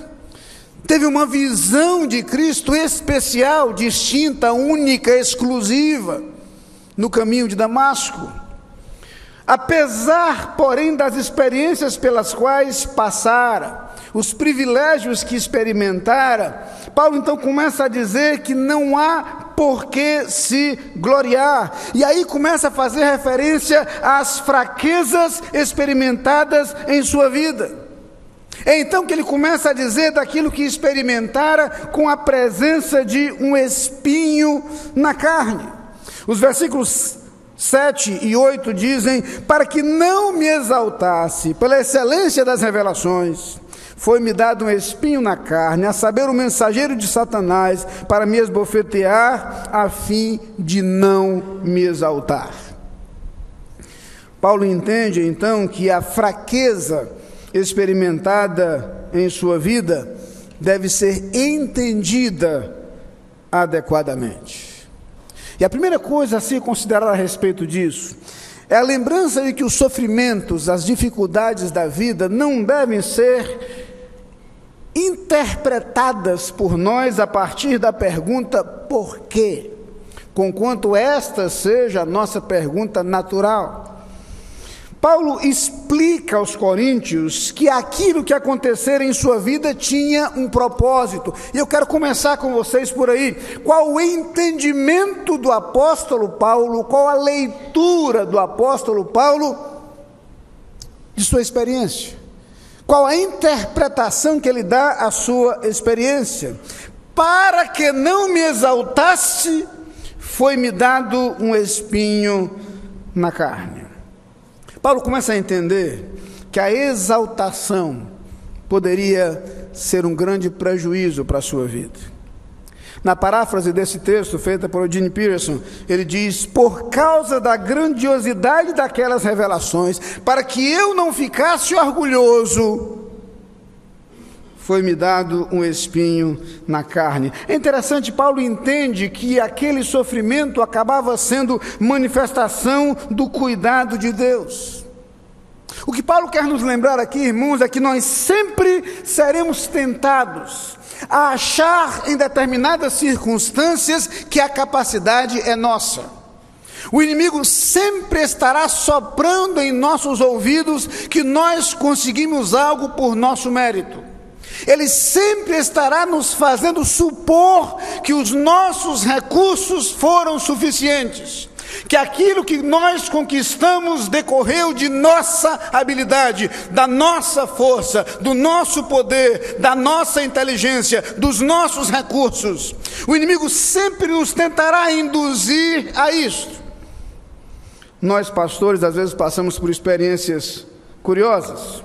Teve uma visão de Cristo especial, distinta, única, exclusiva, no caminho de Damasco. Apesar, porém, das experiências pelas quais passara, os privilégios que experimentara, Paulo então começa a dizer que não há por que se gloriar. E aí começa a fazer referência às fraquezas experimentadas em sua vida. É então que ele começa a dizer daquilo que experimentara com a presença de um espinho na carne. Os versículos 7 e 8 dizem: para que não me exaltasse pela excelência das revelações, foi-me dado um espinho na carne, a saber, o mensageiro de Satanás, para me esbofetear, a fim de não me exaltar. Paulo entende então que a fraqueza experimentada em sua vida deve ser entendida adequadamente. E a primeira coisa a se considerar a respeito disso é a lembrança de que os sofrimentos, as dificuldades da vida não devem ser interpretadas por nós a partir da pergunta por quê, conquanto esta seja a nossa pergunta natural. Paulo explica aos coríntios que aquilo que acontecer em sua vida tinha um propósito. E eu quero começar com vocês por aí. Qual o entendimento do apóstolo Paulo, qual a leitura do apóstolo Paulo de sua experiência? Qual a interpretação que ele dá à sua experiência? Para que não me exaltasse, foi-me dado um espinho na carne. Paulo começa a entender que a exaltação poderia ser um grande prejuízo para a sua vida. Na paráfrase desse texto, feita por Eugene Peterson, ele diz: por causa da grandiosidade daquelas revelações, para que eu não ficasse orgulhoso, foi-me dado um espinho na carne. É interessante, Paulo entende que aquele sofrimento acabava sendo manifestação do cuidado de Deus. O que Paulo quer nos lembrar aqui, irmãos, é que nós sempre seremos tentados a achar em determinadas circunstâncias que a capacidade é nossa. O inimigo sempre estará soprando em nossos ouvidos que nós conseguimos algo por nosso mérito. Ele sempre estará nos fazendo supor que os nossos recursos foram suficientes, que aquilo que nós conquistamos decorreu de nossa habilidade, da nossa força, do nosso poder, da nossa inteligência, dos nossos recursos. O inimigo sempre nos tentará induzir a isto. Nós, pastores, às vezes passamos por experiências curiosas.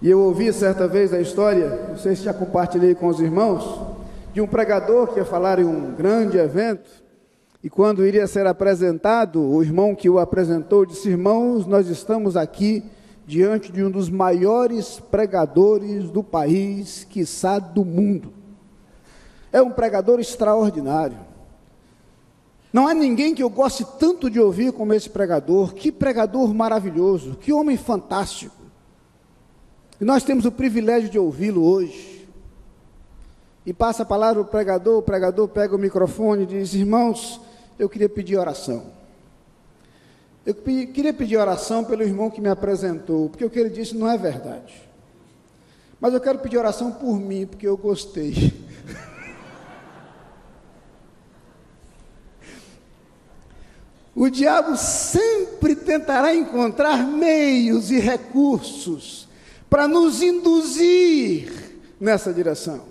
E eu ouvi certa vez a história, não sei se já compartilhei com os irmãos, de um pregador que ia falar em um grande evento, e quando iria ser apresentado, o irmão que o apresentou disse: irmãos, nós estamos aqui diante de um dos maiores pregadores do país, quiçá do mundo. É um pregador extraordinário. Não há ninguém que eu goste tanto de ouvir como esse pregador. Que pregador maravilhoso, que homem fantástico. E nós temos o privilégio de ouvi-lo hoje. E passa a palavra o pregador pega o microfone e diz: irmãos, eu queria pedir oração. Eu queria pedir oração pelo irmão que me apresentou, porque o que ele disse não é verdade. Mas eu quero pedir oração por mim, porque eu gostei. O diabo sempre tentará encontrar meios e recursos para nos induzir nessa direção,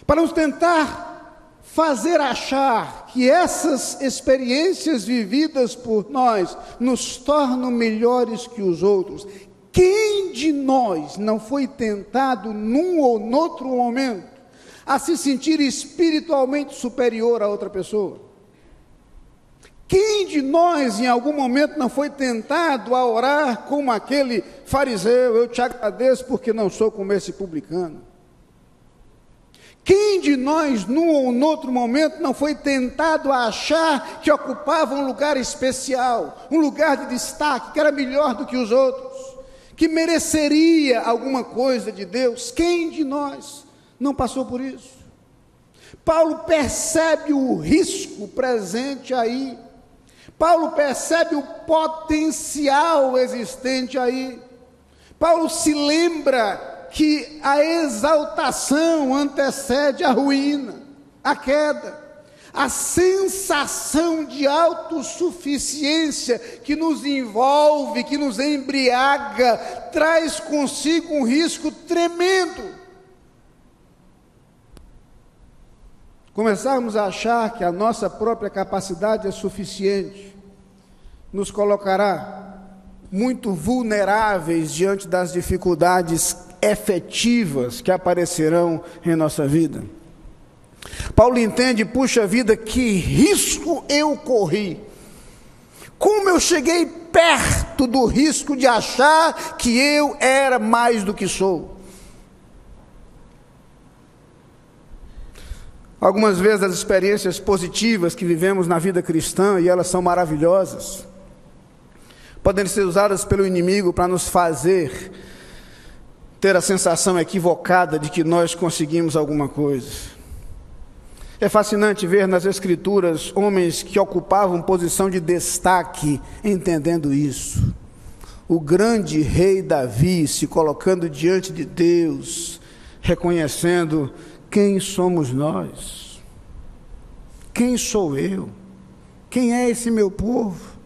para nos tentar fazer achar que essas experiências vividas por nós nos tornam melhores que os outros. Quem de nós não foi tentado num ou noutro momento a se sentir espiritualmente superior a outra pessoa? Quem de nós em algum momento não foi tentado a orar como aquele fariseu: eu te agradeço porque não sou como esse publicano? Quem de nós, num ou noutro momento, não foi tentado a achar que ocupava um lugar especial, um lugar de destaque, que era melhor do que os outros, que mereceria alguma coisa de Deus? Quem de nós não passou por isso? Paulo percebe o risco presente aí. Paulo percebe o potencial existente aí. Paulo se lembra que a exaltação antecede a ruína, a queda. A sensação de autossuficiência que nos envolve, que nos embriaga, traz consigo um risco tremendo. Começarmos a achar que a nossa própria capacidade é suficiente, nos colocará muito vulneráveis diante das dificuldades efetivas que aparecerão em nossa vida. Paulo entende: puxa vida, que risco eu corri, como eu cheguei perto do risco de achar que eu era mais do que sou. Algumas vezes as experiências positivas que vivemos na vida cristã, e elas são maravilhosas, podem ser usadas pelo inimigo para nos fazer ter a sensação equivocada de que nós conseguimos alguma coisa. É fascinante ver nas Escrituras homens que ocupavam posição de destaque entendendo isso. O grande rei Davi se colocando diante de Deus, reconhecendo: quem somos nós? Quem sou eu? Quem é esse meu povo?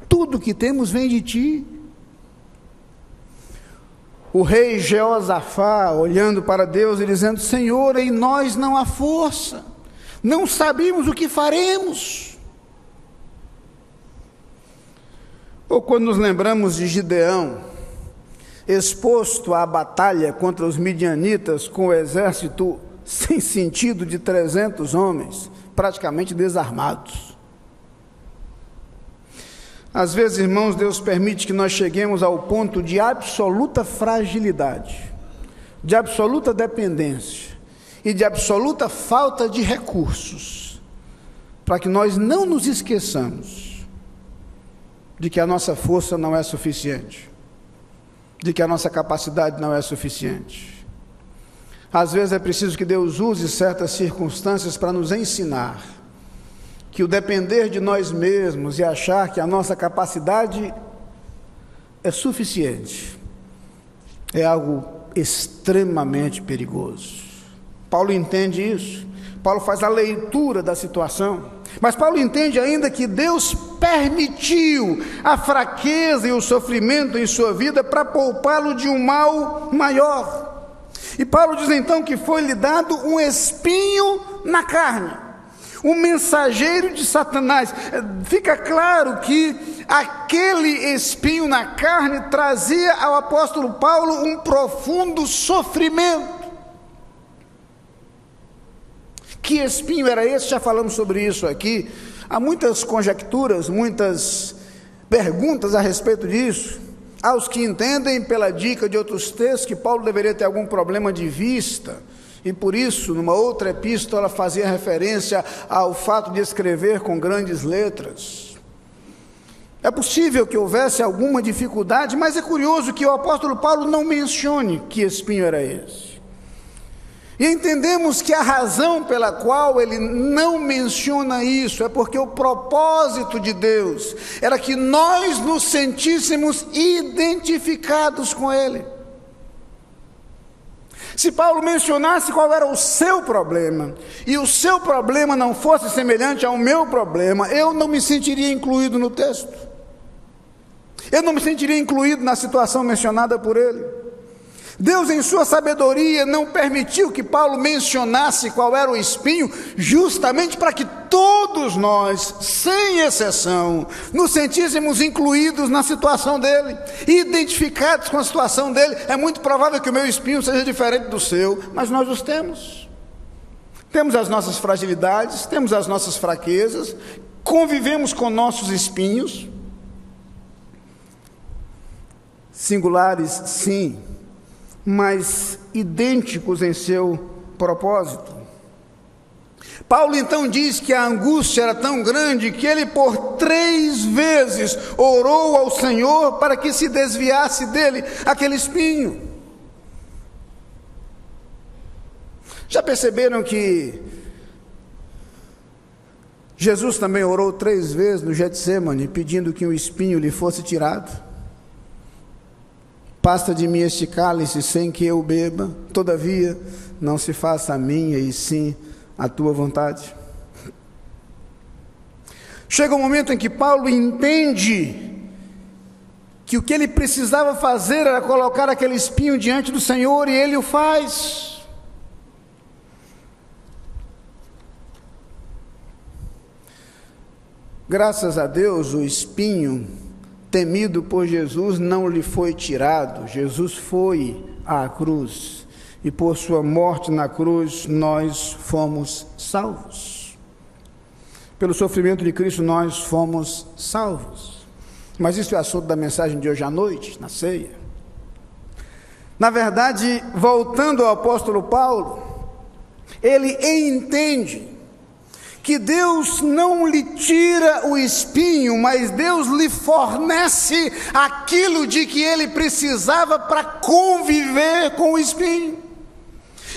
Tudo que temos vem de ti. O rei Jeosafá olhando para Deus e dizendo: Senhor, em nós não há força, não sabemos o que faremos. Ou quando nos lembramos de Gideão, exposto à batalha contra os midianitas com o exército sem sentido de 300 homens, praticamente desarmados. Às vezes, irmãos, Deus permite que nós cheguemos ao ponto de absoluta fragilidade, de absoluta dependência e de absoluta falta de recursos, para que nós não nos esqueçamos de que a nossa força não é suficiente, de que a nossa capacidade não é suficiente. Às vezes é preciso que Deus use certas circunstâncias para nos ensinar que o depender de nós mesmos e achar que a nossa capacidade é suficiente é algo extremamente perigoso. Paulo entende isso. Paulo faz a leitura da situação. Mas Paulo entende ainda que Deus permitiu a fraqueza e o sofrimento em sua vida para poupá-lo de um mal maior. E Paulo diz então que foi-lhe dado um espinho na carne, um mensageiro de Satanás. Fica claro que aquele espinho na carne trazia ao apóstolo Paulo um profundo sofrimento. Que espinho era esse? Já falamos sobre isso aqui. Há muitas conjecturas, muitas perguntas a respeito disso. Há os que entendem, pela dica de outros textos, que Paulo deveria ter algum problema de vista, e por isso, numa outra epístola, fazia referência ao fato de escrever com grandes letras. É possível que houvesse alguma dificuldade, mas é curioso que o apóstolo Paulo não mencione que espinho era esse. E entendemos que a razão pela qual ele não menciona isso é porque o propósito de Deus era que nós nos sentíssemos identificados com ele. Se Paulo mencionasse qual era o seu problema, e o seu problema não fosse semelhante ao meu problema, eu não me sentiria incluído no texto. Eu não me sentiria incluído na situação mencionada por ele. Deus, em sua sabedoria, não permitiu que Paulo mencionasse qual era o espinho, justamente para que todos nós, sem exceção, nos sentíssemos incluídos na situação dele, identificados com a situação dele. É muito provável que o meu espinho seja diferente do seu, mas nós os temos. Temos as nossas fragilidades, temos as nossas fraquezas, convivemos com nossos espinhos, singulares, sim, mas idênticos em seu propósito. Paulo então diz que a angústia era tão grande que ele por 3 vezes orou ao Senhor para que se desviasse dele aquele espinho. Já perceberam que Jesus também orou 3 vezes no Getsêmani, pedindo que um espinho lhe fosse tirado? Passa de mim este cálice sem que eu beba, todavia não se faça a minha e sim a tua vontade. Chega um momento em que Paulo entende que o que ele precisava fazer era colocar aquele espinho diante do Senhor, e ele o faz. Graças a Deus, o espinho temido por Jesus não lhe foi tirado. Jesus foi à cruz, e por sua morte na cruz nós fomos salvos. Pelo sofrimento de Cristo nós fomos salvos. Mas isso é assunto da mensagem de hoje à noite, na ceia. Na verdade, voltando ao apóstolo Paulo, ele entende que Deus não lhe tira o espinho, mas Deus lhe fornece aquilo de que ele precisava para conviver com o espinho.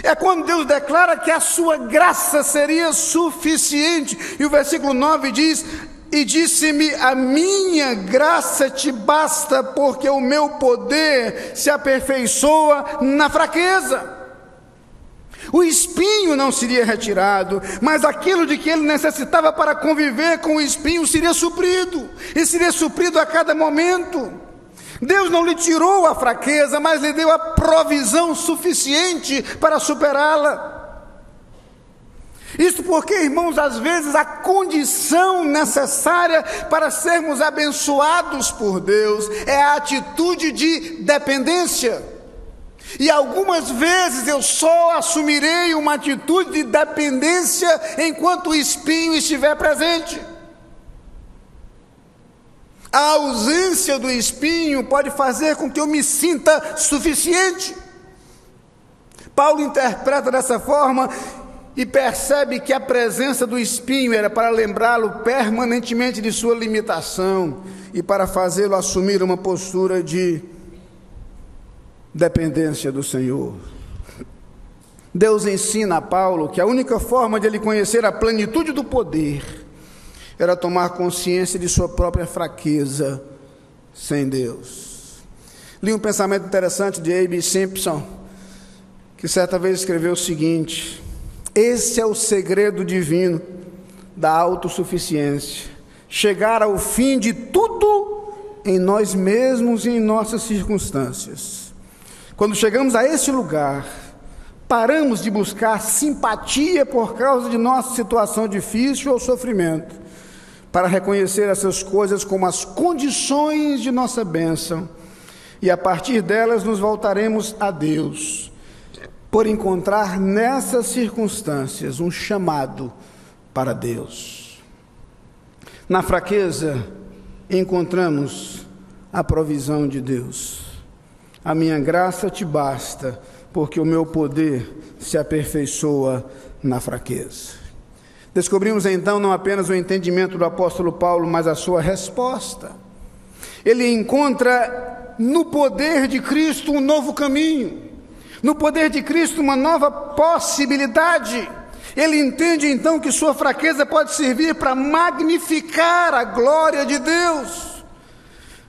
É quando Deus declara que a sua graça seria suficiente. E o versículo 9 diz: e disse-me, a minha graça te basta, porque o meu poder se aperfeiçoa na fraqueza. O espinho não seria retirado, mas aquilo de que ele necessitava para conviver com o espinho seria suprido, e seria suprido a cada momento. Deus não lhe tirou a fraqueza, mas lhe deu a provisão suficiente para superá-la. Isso porque, irmãos, às vezes a condição necessária para sermos abençoados por Deus é a atitude de dependência. E algumas vezes eu só assumirei uma atitude de dependência enquanto o espinho estiver presente. A ausência do espinho pode fazer com que eu me sinta suficiente. Paulo interpreta dessa forma e percebe que a presença do espinho era para lembrá-lo permanentemente de sua limitação e para fazê-lo assumir uma postura de dependência do Senhor. Deus ensina a Paulo que a única forma de ele conhecer a plenitude do poder era tomar consciência de sua própria fraqueza sem Deus. Li um pensamento interessante de A.B. Simpson, que certa vez escreveu o seguinte: esse é o segredo divino da autossuficiência, chegar ao fim de tudo em nós mesmos e em nossas circunstâncias. Quando chegamos a esse lugar, paramos de buscar simpatia por causa de nossa situação difícil ou sofrimento, para reconhecer essas coisas como as condições de nossa bênção, e a partir delas nos voltaremos a Deus, por encontrar nessas circunstâncias um chamado para Deus. Na fraqueza encontramos a provisão de Deus. A minha graça te basta, porque o meu poder se aperfeiçoa na fraqueza. Descobrimos então não apenas o entendimento do apóstolo Paulo, mas a sua resposta. Ele encontra no poder de Cristo um novo caminho, no poder de Cristo uma nova possibilidade. Ele entende então que sua fraqueza pode servir para magnificar a glória de Deus,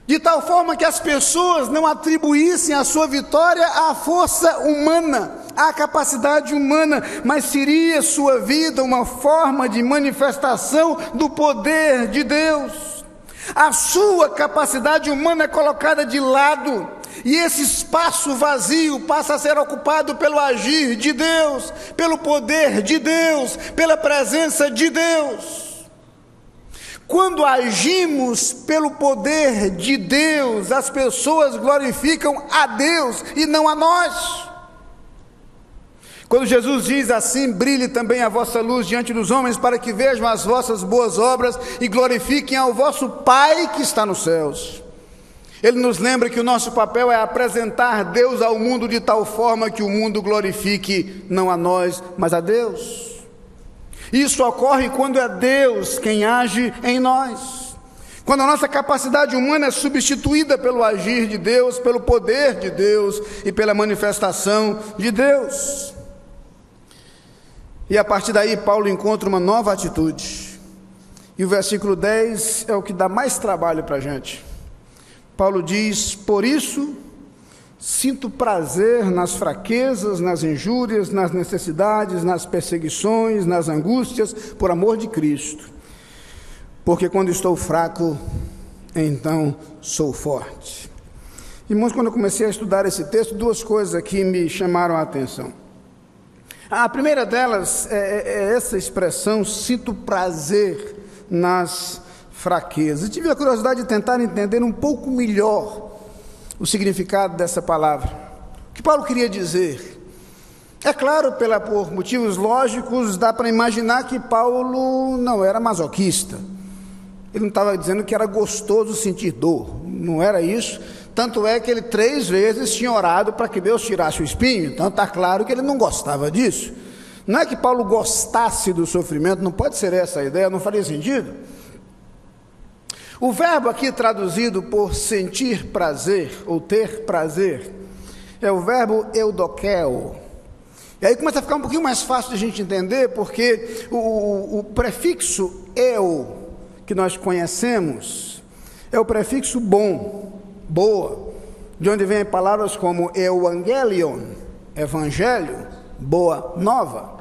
de tal forma que as pessoas não atribuíssem a sua vitória à força humana, à capacidade humana, mas seria sua vida uma forma de manifestação do poder de Deus. A sua capacidade humana é colocada de lado, e esse espaço vazio passa a ser ocupado pelo agir de Deus, pelo poder de Deus, pela presença de Deus. Quando agimos pelo poder de Deus, as pessoas glorificam a Deus e não a nós. Quando Jesus diz assim: brilhe também a vossa luz diante dos homens, para que vejam as vossas boas obras e glorifiquem ao vosso Pai que está nos céus. Ele nos lembra que o nosso papel é apresentar Deus ao mundo de tal forma que o mundo glorifique não a nós, mas a Deus. Isso ocorre quando é Deus quem age em nós, quando a nossa capacidade humana é substituída pelo agir de Deus, pelo poder de Deus e pela manifestação de Deus. E a partir daí Paulo encontra uma nova atitude, e o versículo 10 é o que dá mais trabalho para a gente. Paulo diz: por isso sinto prazer nas fraquezas, nas injúrias, nas necessidades, nas perseguições, nas angústias, por amor de Cristo. Porque quando estou fraco, então sou forte. Irmãos, quando eu comecei a estudar esse texto, duas coisas aqui me chamaram a atenção. A primeira delas é essa expressão: sinto prazer nas fraquezas. Eu tive a curiosidade de tentar entender um pouco melhor o significado dessa palavra. O que Paulo queria dizer? É claro, por motivos lógicos, dá para imaginar que Paulo não era masoquista. Ele não estava dizendo que era gostoso sentir dor, não era isso. Tanto é que ele 3 vezes tinha orado para que Deus tirasse o espinho, então está claro que ele não gostava disso. Não é que Paulo gostasse do sofrimento, não pode ser essa a ideia, não faria sentido. O verbo aqui traduzido por sentir prazer, ou ter prazer, é o verbo eudoqueo. E aí começa a ficar um pouquinho mais fácil de a gente entender, porque o prefixo eu, que nós conhecemos, é o prefixo bom, boa, de onde vem palavras como evangelion, evangelho, boa nova,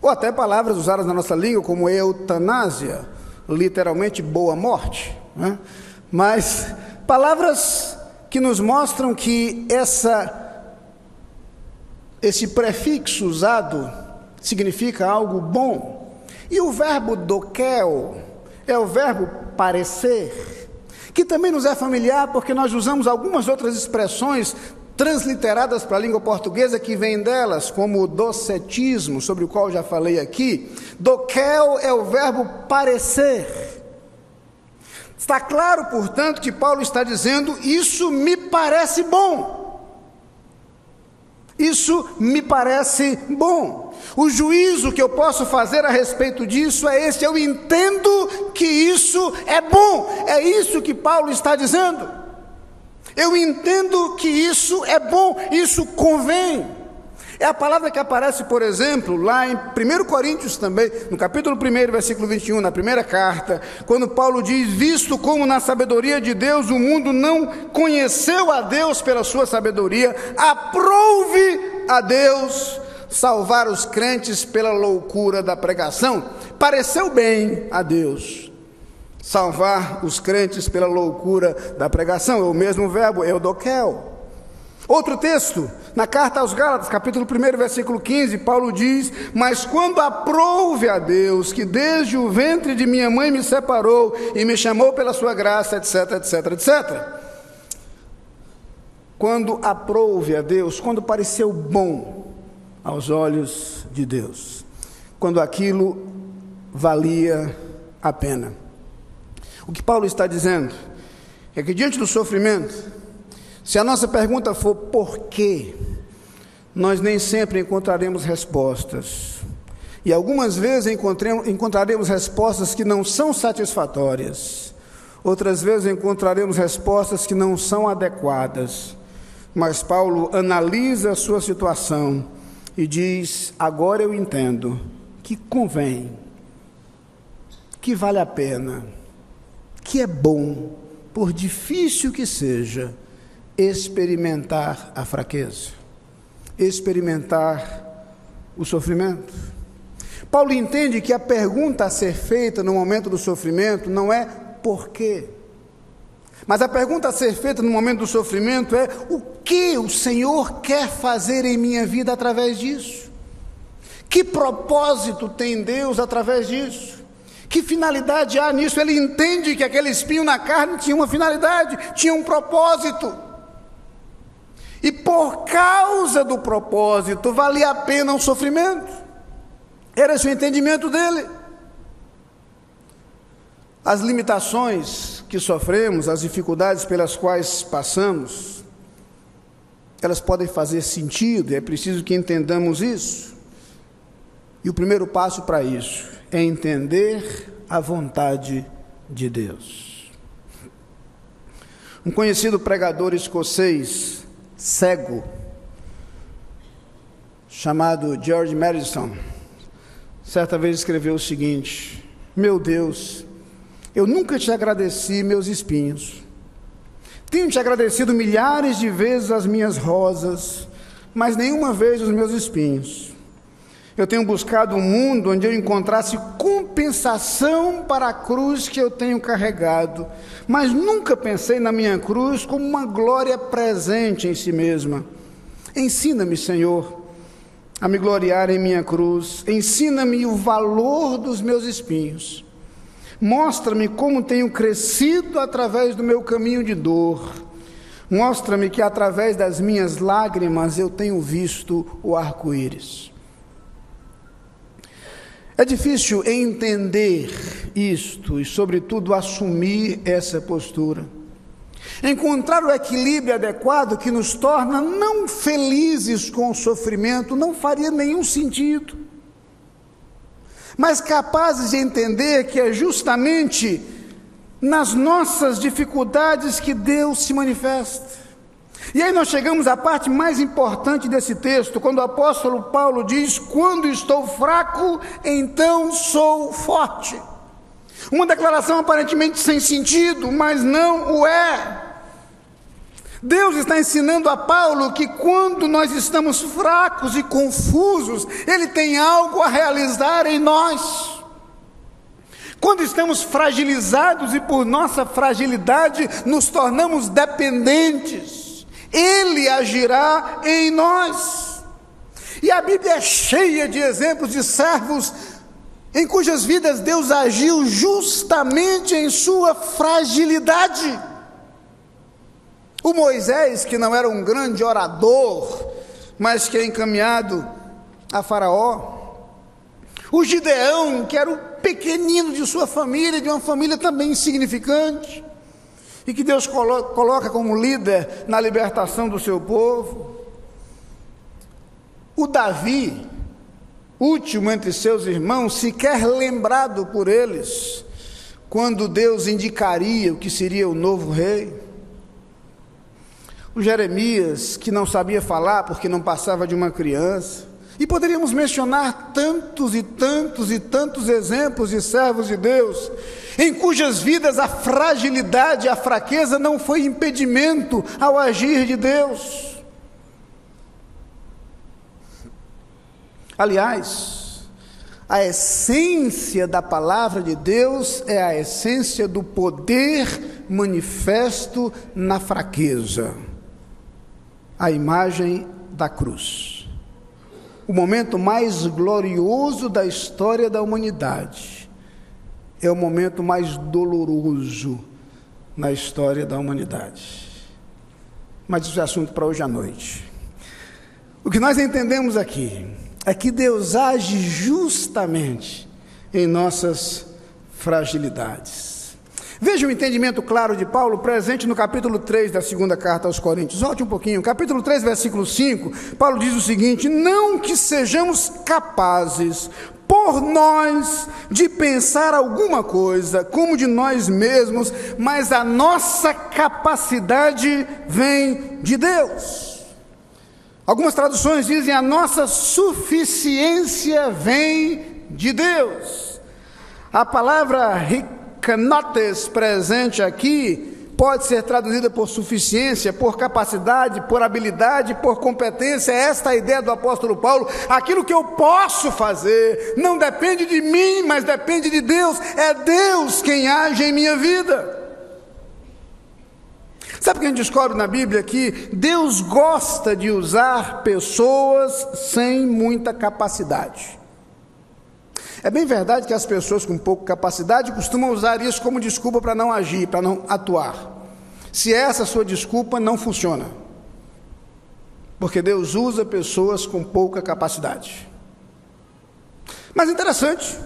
ou até palavras usadas na nossa língua como eutanásia, literalmente boa morte, né? Mas palavras que nos mostram que esse prefixo usado significa algo bom. E o verbo doqueo é o verbo parecer, que também nos é familiar porque nós usamos algumas outras expressões transliteradas para a língua portuguesa que vêm delas, como o docetismo, sobre o qual já falei aqui. Doqueo é o verbo parecer. Está claro, portanto, que Paulo está dizendo: isso me parece bom. Isso me parece bom. O juízo que eu posso fazer a respeito disso é esse: eu entendo que isso é bom. É isso que Paulo está dizendo. Eu entendo que isso é bom, isso convém. É a palavra que aparece, por exemplo, lá em 1 Coríntios também, no capítulo 1, versículo 21, na primeira carta, quando Paulo diz: visto como na sabedoria de Deus o mundo não conheceu a Deus pela sua sabedoria, aprove a Deus salvar os crentes pela loucura da pregação. Pareceu bem a Deus salvar os crentes pela loucura da pregação. É o mesmo verbo, eudoqueo. Outro texto, na carta aos Gálatas, capítulo 1, versículo 15, Paulo diz: mas quando aprouve a Deus, que desde o ventre de minha mãe me separou e me chamou pela sua graça, etc, etc, etc. Quando aprouve a Deus, quando pareceu bom aos olhos de Deus, quando aquilo valia a pena. O que Paulo está dizendo é que diante do sofrimento, se a nossa pergunta for por quê, nós nem sempre encontraremos respostas. E algumas vezes encontraremos respostas que não são satisfatórias. Outras vezes encontraremos respostas que não são adequadas. Mas Paulo analisa a sua situação e diz: agora eu entendo que convém, que vale a pena, que é bom, por difícil que seja, experimentar a fraqueza, experimentar o sofrimento. Paulo entende que a pergunta a ser feita no momento do sofrimento não é por quê, mas a pergunta a ser feita no momento do sofrimento é: o que o Senhor quer fazer em minha vida através disso? Que propósito tem Deus através disso? Que finalidade há nisso? Ele entende que aquele espinho na carne tinha uma finalidade, tinha um propósito. E por causa do propósito, valia a pena o sofrimento. Era esse o entendimento dele. As limitações que sofremos, as dificuldades pelas quais passamos, elas podem fazer sentido, e é preciso que entendamos isso. E o primeiro passo para isso é entender a vontade de Deus. Um conhecido pregador escocês, cego, chamado George Madison, certa vez escreveu o seguinte: meu Deus, eu nunca te agradeci meus espinhos. Tenho te agradecido milhares de vezes as minhas rosas, mas nenhuma vez os meus espinhos. Eu tenho buscado um mundo onde eu encontrasse compensação para a cruz que eu tenho carregado, mas nunca pensei na minha cruz como uma glória presente em si mesma. Ensina-me, Senhor, a me gloriar em minha cruz. Ensina-me o valor dos meus espinhos. Mostra-me como tenho crescido através do meu caminho de dor. Mostra-me que através das minhas lágrimas eu tenho visto o arco-íris. É difícil entender isto e, sobretudo, assumir essa postura. Encontrar o equilíbrio adequado que nos torna não felizes com o sofrimento não faria nenhum sentido. mas capazes de entender que é justamente nas nossas dificuldades que Deus se manifesta. E aí nós chegamos à parte mais importante desse texto, quando o apóstolo Paulo diz: quando estou fraco, então sou forte. Uma declaração aparentemente sem sentido, mas não o é. Deus está ensinando a Paulo que quando nós estamos fracos e confusos, Ele tem algo a realizar em nós. Quando estamos fragilizados e por nossa fragilidade nos tornamos dependentes, Ele agirá em nós. E a Bíblia é cheia de exemplos de servos em cujas vidas Deus agiu justamente em sua fragilidade. O Moisés, que não era um grande orador, mas que é encaminhado a Faraó. O Gideão, que era o pequenino de sua família, de uma família também insignificante, e que Deus coloca como líder na libertação do seu povo. O Davi, último entre seus irmãos, sequer lembrado por eles, quando Deus indicaria o que seria o novo rei. O Jeremias, que não sabia falar porque não passava de uma criança. E poderíamos mencionar tantos e tantos e tantos exemplos de servos de Deus, em cujas vidas a fragilidade, a fraqueza não foi impedimento ao agir de Deus. Aliás, a essência da palavra de Deus é a essência do poder manifesto na fraqueza. A imagem da cruz. O momento mais glorioso da história da humanidade é o momento mais doloroso na história da humanidade. Mas isso é assunto para hoje à noite. O que nós entendemos aqui é que Deus age justamente em nossas fragilidades. Veja o entendimento claro de Paulo presente no capítulo 3 da segunda carta aos Coríntios. Volte um pouquinho, capítulo 3, versículo 5, Paulo diz o seguinte: não que sejamos capazes por nós de pensar alguma coisa como de nós mesmos, mas a nossa capacidade vem de Deus. Algumas traduções dizem: a nossa suficiência vem de Deus. A palavra kenotes presente aqui pode ser traduzida por suficiência, por capacidade, por habilidade, por competência. Esta é a ideia do apóstolo Paulo. Aquilo que eu posso fazer não depende de mim, mas depende de Deus. É Deus quem age em minha vida. Sabe o que a gente descobre na Bíblia? Que Deus gosta de usar pessoas sem muita capacidade. É bem verdade que as pessoas com pouca capacidade costumam usar isso como desculpa para não agir, para não atuar. Se essa sua desculpa, não funciona. Porque Deus usa pessoas com pouca capacidade. Mas interessante,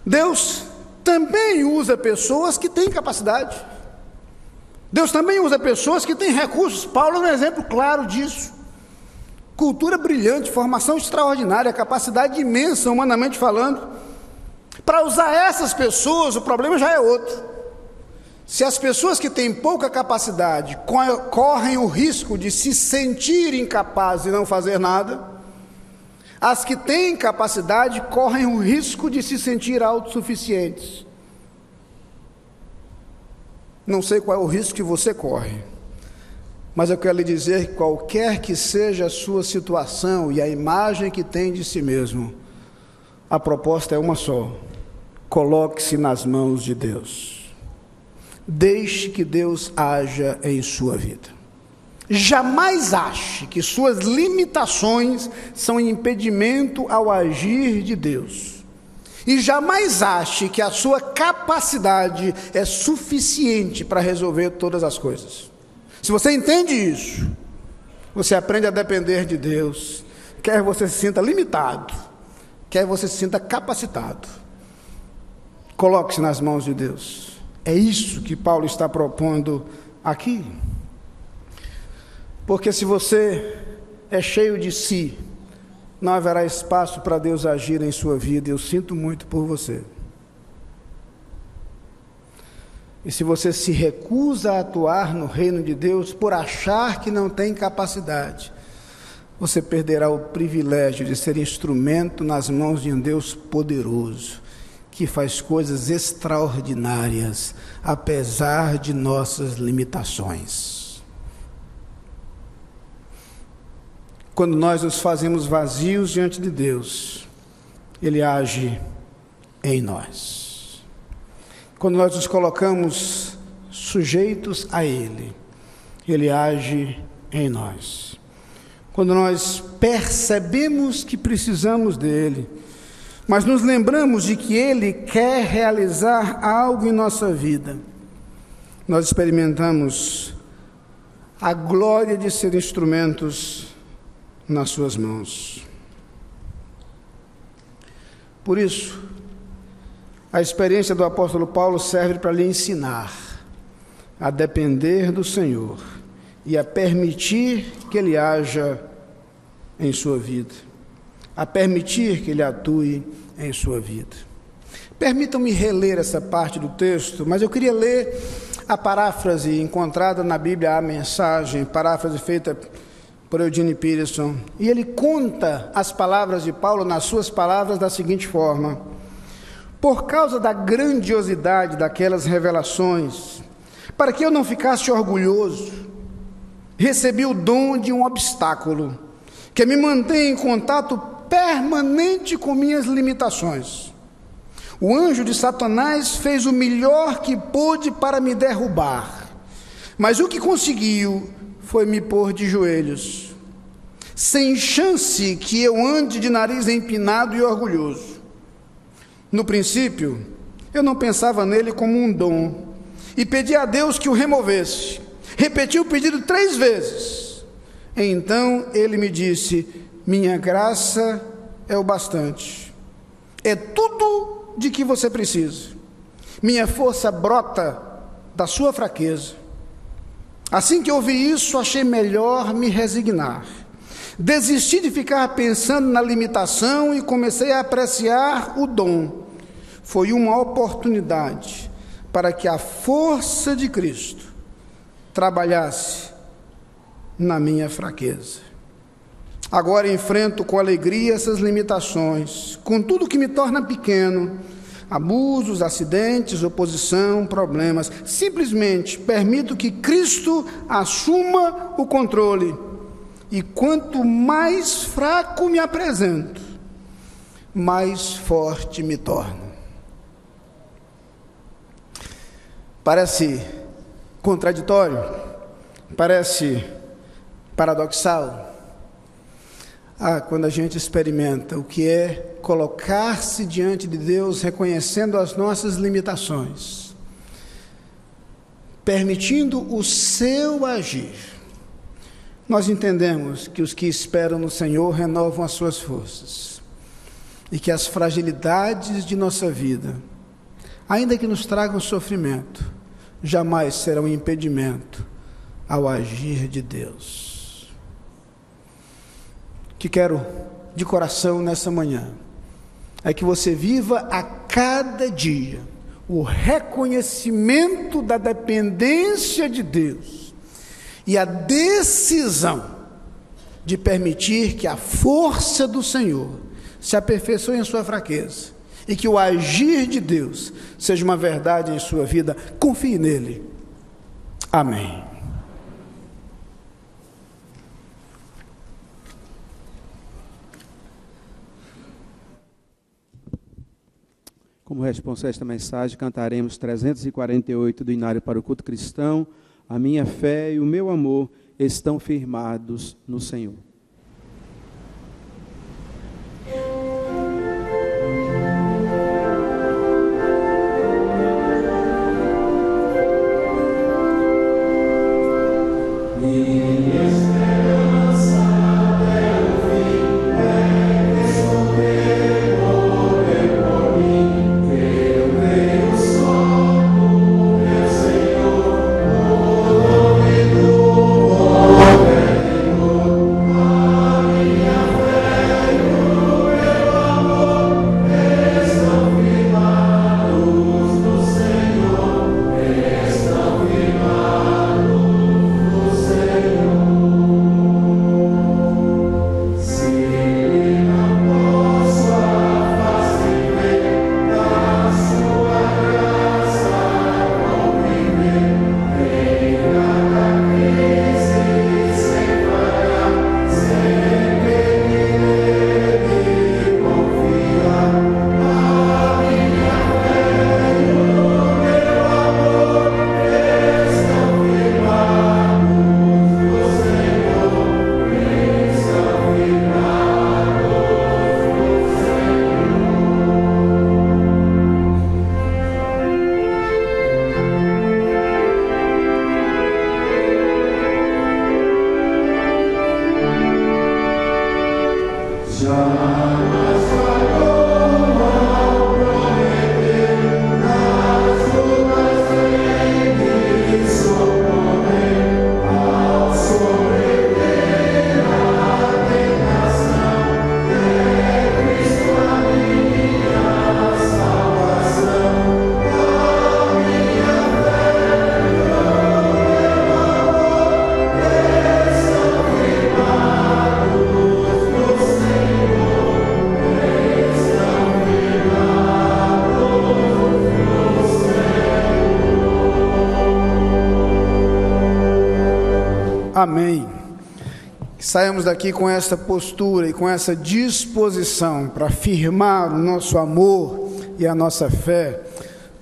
Deus também usa pessoas que têm capacidade. Deus também usa pessoas que têm recursos. Paulo é um exemplo claro disso. Cultura brilhante, formação extraordinária, capacidade imensa, humanamente falando. Para usar essas pessoas, o problema já é outro. Se as pessoas que têm pouca capacidade correm o risco de se sentir incapazes e não fazer nada, as que têm capacidade correm o risco de se sentir autossuficientes. Não sei qual é o risco que você corre, mas eu quero lhe dizer que qualquer que seja a sua situação e a imagem que tem de si mesmo, a proposta é uma só: coloque-se nas mãos de Deus. Deixe que Deus haja em sua vida. Jamais ache que suas limitações são impedimento ao agir de Deus. E jamais ache que a sua capacidade é suficiente para resolver todas as coisas. Se você entende isso, você aprende a depender de Deus, quer você se sinta limitado, quer você se sinta capacitado. Coloque-se nas mãos de Deus. É isso que Paulo está propondo aqui. Porque se você é cheio de si, não haverá espaço para Deus agir em sua vida. Eu sinto muito por você. E se você se recusa a atuar no reino de Deus por achar que não tem capacidade, você perderá o privilégio de ser instrumento nas mãos de um Deus poderoso, que faz coisas extraordinárias, apesar de nossas limitações. Quando nós nos fazemos vazios diante de Deus, Ele age em nós. Quando nós nos colocamos sujeitos a Ele, Ele age em nós. Quando nós percebemos que precisamos dEle, mas nos lembramos de que Ele quer realizar algo em nossa vida, nós experimentamos a glória de ser instrumentos nas suas mãos. Por isso, a experiência do apóstolo Paulo serve para lhe ensinar a depender do Senhor e a permitir que Ele haja em sua vida, a permitir que Ele atue em sua vida. Permitam-me reler essa parte do texto, mas eu queria ler a paráfrase encontrada na Bíblia, a Mensagem, paráfrase feita por Eugene Peterson, e ele conta as palavras de Paulo nas suas palavras da seguinte forma: por causa da grandiosidade daquelas revelações, para que eu não ficasse orgulhoso, recebi o dom de um obstáculo, que me mantém em contato permanente com minhas limitações. O anjo de Satanás fez o melhor que pôde para me derrubar, mas o que conseguiu foi me pôr de joelhos, sem chance que eu ande de nariz empinado e orgulhoso. No princípio, eu não pensava nele como um dom, e pedi a Deus que o removesse. Repeti o pedido 3 vezes. Então ele me disse: minha graça é o bastante. É tudo de que você precisa. Minha força brota da sua fraqueza. Assim que ouvi isso, achei melhor me resignar. Desisti de ficar pensando na limitação e comecei a apreciar o dom. Foi uma oportunidade para que a força de Cristo trabalhasse na minha fraqueza. Agora enfrento com alegria essas limitações, com tudo que me torna pequeno, abusos, acidentes, oposição, problemas. Simplesmente permito que Cristo assuma o controle. E quanto mais fraco me apresento, mais forte me torno. Parece contraditório, parece paradoxal. Quando a gente experimenta o que é colocar-se diante de Deus, reconhecendo as nossas limitações, permitindo o seu agir, nós entendemos que os que esperam no Senhor renovam as suas forças, e que as fragilidades de nossa vida, ainda que nos tragam sofrimento, jamais serão impedimento ao agir de Deus. Que quero de coração nessa manhã é que você viva a cada dia o reconhecimento da dependência de Deus e a decisão de permitir que a força do Senhor se aperfeiçoe em sua fraqueza e que o agir de Deus seja uma verdade em sua vida. Confie nele. Amém. Como resposta a esta mensagem, cantaremos 348 do Inário para o Culto Cristão. A minha fé e o meu amor estão firmados no Senhor. Oh Amém. Que saímos daqui com essa postura e com essa disposição para firmar o nosso amor e a nossa fé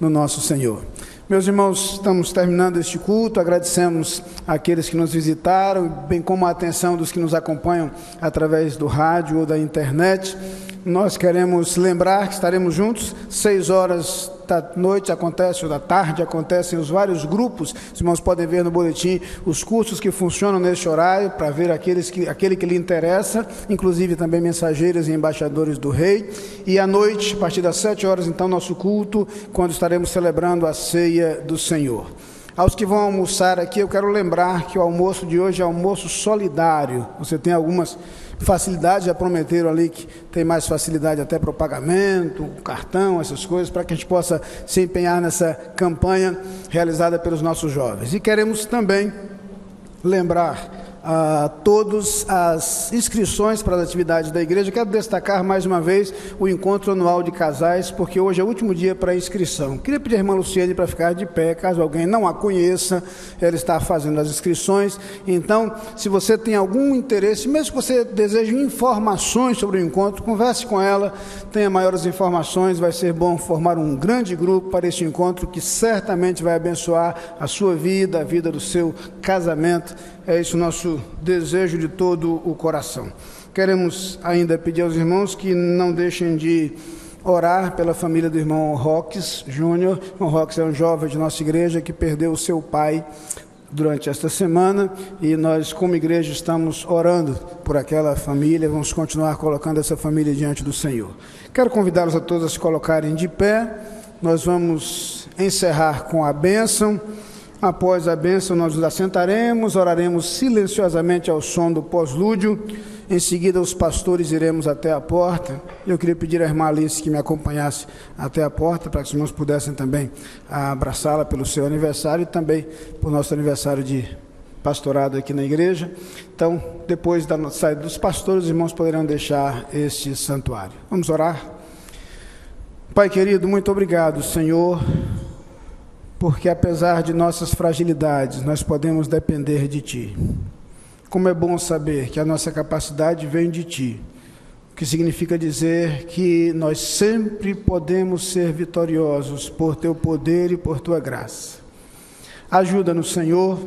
no nosso Senhor. Meus irmãos, estamos terminando este culto, agradecemos àqueles que nos visitaram, bem como a atenção dos que nos acompanham através do rádio ou da internet. Nós queremos lembrar que estaremos juntos, 6 horas da noite acontece, ou da tarde acontecem os vários grupos. Os irmãos podem ver no boletim os cursos que funcionam neste horário, para ver aquele que lhe interessa, inclusive também mensageiros e embaixadores do Rei. E à noite, a partir das 7 horas, então, nosso culto, quando estaremos celebrando a ceia do Senhor. Aos que vão almoçar aqui, eu quero lembrar que o almoço de hoje é almoço solidário. Você tem algumas facilidades, já prometeram ali que tem mais facilidade até para o pagamento, o cartão, essas coisas, para que a gente possa se empenhar nessa campanha realizada pelos nossos jovens. E queremos também lembrar a todos as inscrições para as atividades da igreja. Quero destacar mais uma vez o encontro anual de casais, porque hoje é o último dia para a inscrição. Queria pedir à irmã Luciene para ficar de pé, caso alguém não a conheça, ela está fazendo as inscrições. Então, se você tem algum interesse, mesmo que você deseje informações sobre o encontro, converse com ela, tenha maiores informações. Vai ser bom formar um grande grupo para este encontro, que certamente vai abençoar a sua vida, a vida do seu casamento. É isso o nosso desejo de todo o coração. Queremos ainda pedir aos irmãos que não deixem de orar pela família do irmão Roques Júnior. O irmão Roques é um jovem de nossa igreja que perdeu o seu pai durante esta semana, e nós, como igreja, estamos orando por aquela família. Vamos continuar colocando essa família diante do Senhor. Quero convidá-los a todos a se colocarem de pé. Nós vamos encerrar com a bênção. Após a bênção, nós nos assentaremos, oraremos silenciosamente ao som do pós-lúdio. Em seguida, os pastores iremos até a porta. Eu queria pedir à irmã Alice que me acompanhasse até a porta, para que os irmãos pudessem também abraçá-la pelo seu aniversário e também por nosso aniversário de pastorado aqui na igreja. Então, depois da saída dos pastores, os irmãos poderão deixar este santuário. Vamos orar? Pai querido, muito obrigado, Senhor, porque apesar de nossas fragilidades, nós podemos depender de Ti. Como é bom saber que a nossa capacidade vem de Ti, o que significa dizer que nós sempre podemos ser vitoriosos por Teu poder e por Tua graça. Ajuda-nos, Senhor,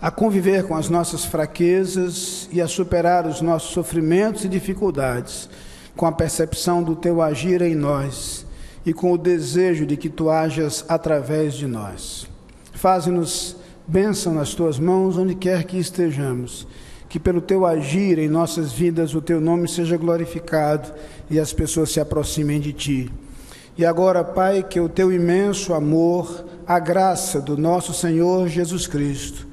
a conviver com as nossas fraquezas e a superar os nossos sofrimentos e dificuldades, com a percepção do Teu agir em nós e com o desejo de que Tu hajas através de nós. Faze-nos bênção nas Tuas mãos, onde quer que estejamos, que pelo Teu agir em nossas vidas o Teu nome seja glorificado e as pessoas se aproximem de Ti. E agora, Pai, que o Teu imenso amor, a graça do nosso Senhor Jesus Cristo,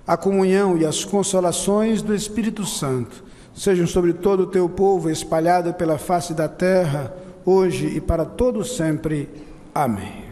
a comunhão e as consolações do Espírito Santo sejam sobre todo o Teu povo, espalhado pela face da terra, hoje e para todo sempre. Amém.